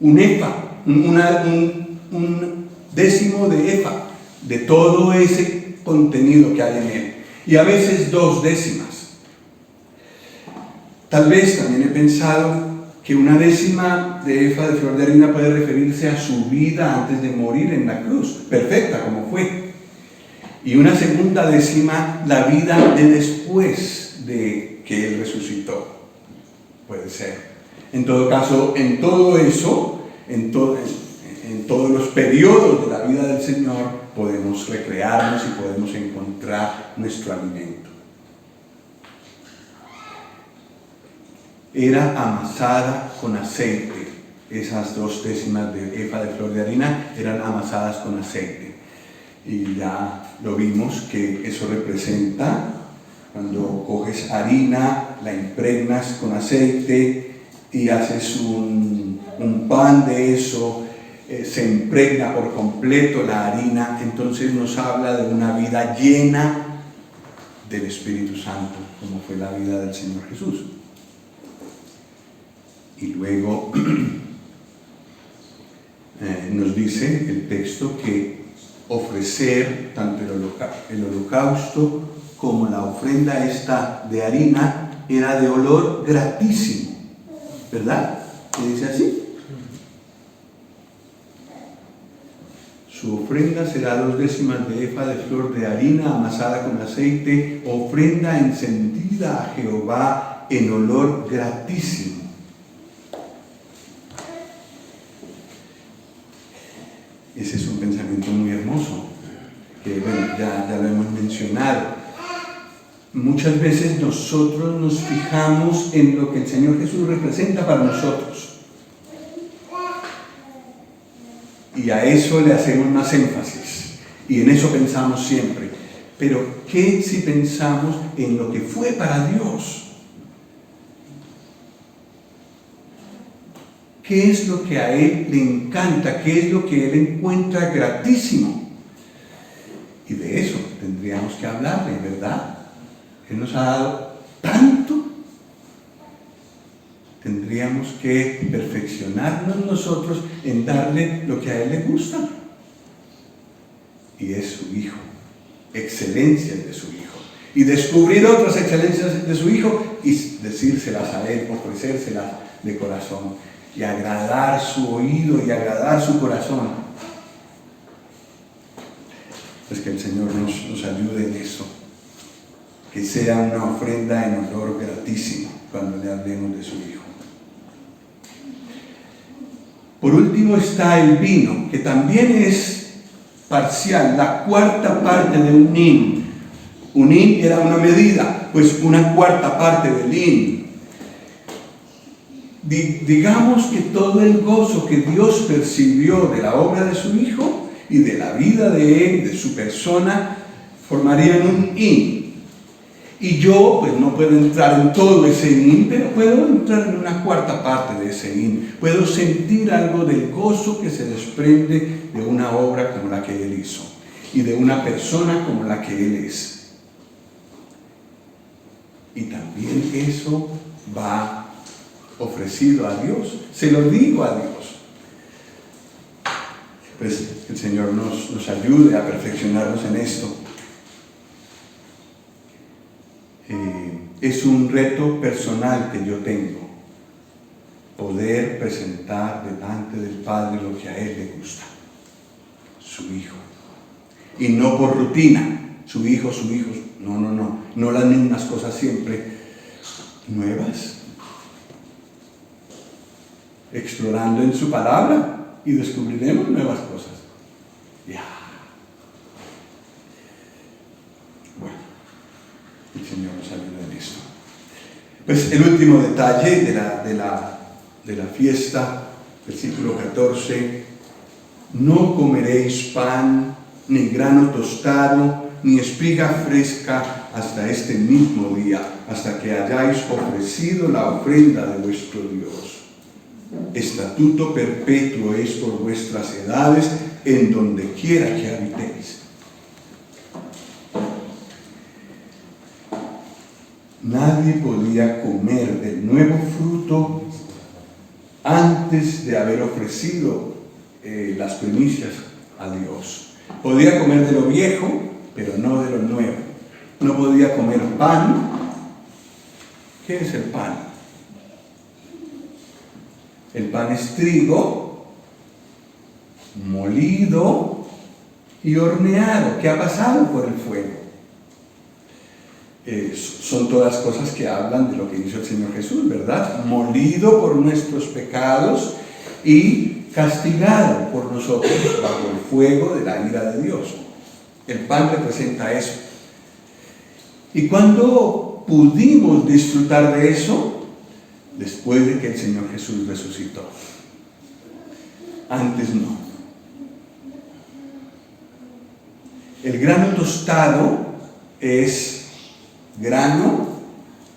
un efa, un décimo de efa, de todo ese contenido que hay en él. Y a veces 2 décimas. Tal vez también he pensado que 1 décima de efa de flor de harina puede referirse a su vida antes de morir en la cruz, perfecta como fue. Y 1 segunda décima, la vida de después de que Él resucitó. Puede ser. En todo caso, en todo eso, en todos los periodos de la vida del Señor, podemos recrearnos y podemos encontrar nuestro alimento. Era amasada con aceite. Esas 2 décimas de efa de flor de harina eran amasadas con aceite. Y ya lo vimos que eso representa cuando coges harina, la impregnas con aceite y haces un pan de eso, se impregna por completo la harina, entonces nos habla de una vida llena del Espíritu Santo, como fue la vida del Señor Jesús. Y luego nos dice el texto que ofrecer tanto el holocausto como la ofrenda esta de harina era de olor gratísimo, ¿verdad? ¿Qué dice así? Su ofrenda será 2 décimas de efa de flor de harina amasada con aceite, ofrenda encendida a Jehová en olor gratísimo. Ese es un pensamiento muy hermoso, que bueno, ya lo hemos mencionado. Muchas veces nosotros nos fijamos en lo que el Señor Jesús representa para nosotros. Y a eso le hacemos más énfasis. Y en eso pensamos siempre. Pero, ¿qué si pensamos en lo que fue para Dios? ¿Qué es lo que a Él le encanta? ¿Qué es lo que Él encuentra gratísimo? Y de eso tendríamos que hablarle, ¿verdad? Él nos ha dado tanto. Tendríamos que perfeccionarnos nosotros en darle lo que a Él le gusta. Y es su Hijo. Excelencias de su Hijo. Y descubrir otras excelencias de su Hijo y decírselas a Él, ofrecérselas de corazón. Y agradar su oído y agradar su corazón. Pues que el Señor nos ayude en eso. Que sea una ofrenda en olor gratísimo cuando le hablemos de su Hijo. Por último está el vino, que también es parcial, la 4ª parte de un hin. Un hin era una medida, pues una 4ª parte del hin. Digamos que todo el gozo que Dios percibió de la obra de su Hijo y de la vida de Él, de su persona, formarían un hin. Y yo, pues no puedo entrar en todo ese hin, pero puedo entrar en una 4ª parte de ese hin. Puedo sentir algo del gozo que se desprende de una obra como la que Él hizo y de una persona como la que Él es. Y también eso va ofrecido a Dios, se lo digo a Dios. Pues que el Señor nos ayude a perfeccionarnos en esto. Es un reto personal que yo tengo, poder presentar delante del Padre lo que a Él le gusta, su Hijo. Y no por rutina, su Hijo, no las mismas cosas siempre, nuevas. explorando en su palabra y descubriremos nuevas cosas. Ya. Bueno, el Señor nos ayuda en esto. Pues el último detalle de la fiesta, versículo 14: no comeréis pan, ni grano tostado, ni espiga fresca hasta este mismo día, hasta que hayáis ofrecido la ofrenda de vuestro Dios. Estatuto perpetuo es por vuestras edades, en donde quiera que habitéis. Nadie podía comer del nuevo fruto antes de haber ofrecido las primicias a Dios. Podía comer de lo viejo, pero no de lo nuevo. No podía comer pan. ¿Qué es el pan? El pan es trigo molido y horneado, que ha pasado por el fuego. Son todas cosas que hablan de lo que hizo el Señor Jesús, ¿verdad? Molido por nuestros pecados y castigado por nosotros bajo el fuego de la ira de Dios. El pan representa eso. ¿Y cuándo pudimos disfrutar de eso? Después de que el Señor Jesús resucitó. Antes no. El grano tostado es grano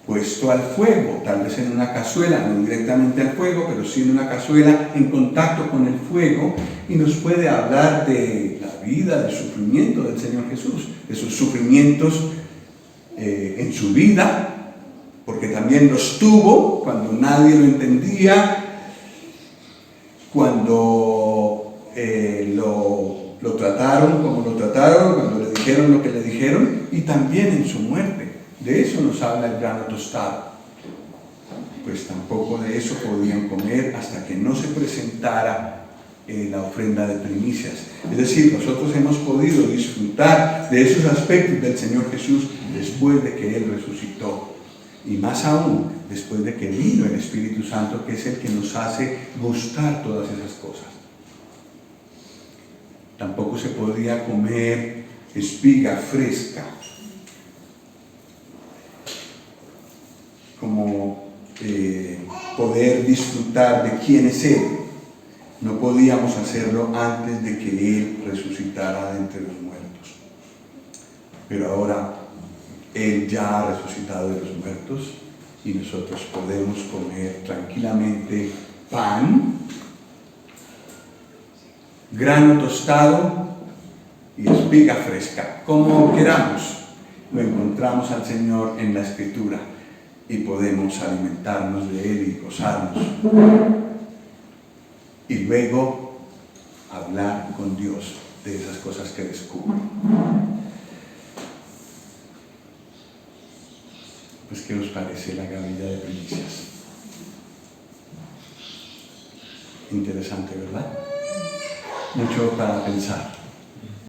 puesto al fuego, tal vez en una cazuela, no directamente al fuego, pero sí en una cazuela en contacto con el fuego, y nos puede hablar de la vida, del sufrimiento del Señor Jesús, de sus sufrimientos en su vida, porque también los tuvo cuando nadie lo entendía, cuando lo trataron como lo trataron, cuando le dijeron lo que le dijeron, y también en su muerte. De eso nos habla el grano tostado. Pues tampoco de eso podían comer hasta que no se presentara la ofrenda de primicias. Es decir, nosotros hemos podido disfrutar de esos aspectos del Señor Jesús después de que Él resucitó. Y más aún, después de que vino el Espíritu Santo, que es el que nos hace gustar todas esas cosas. Tampoco se podía comer espiga fresca, como poder disfrutar de quién es Él. No podíamos hacerlo antes de que Él resucitara de entre los muertos. Pero ahora Él ya ha resucitado de los muertos y nosotros podemos comer tranquilamente pan, grano tostado y espiga fresca, como queramos. Lo encontramos al Señor en la Escritura y podemos alimentarnos de Él y gozarnos. Y luego hablar con Dios de esas cosas que descubre. Pues, ¿qué os parece la gavilla de primicias? Interesante, ¿verdad? Mucho para pensar.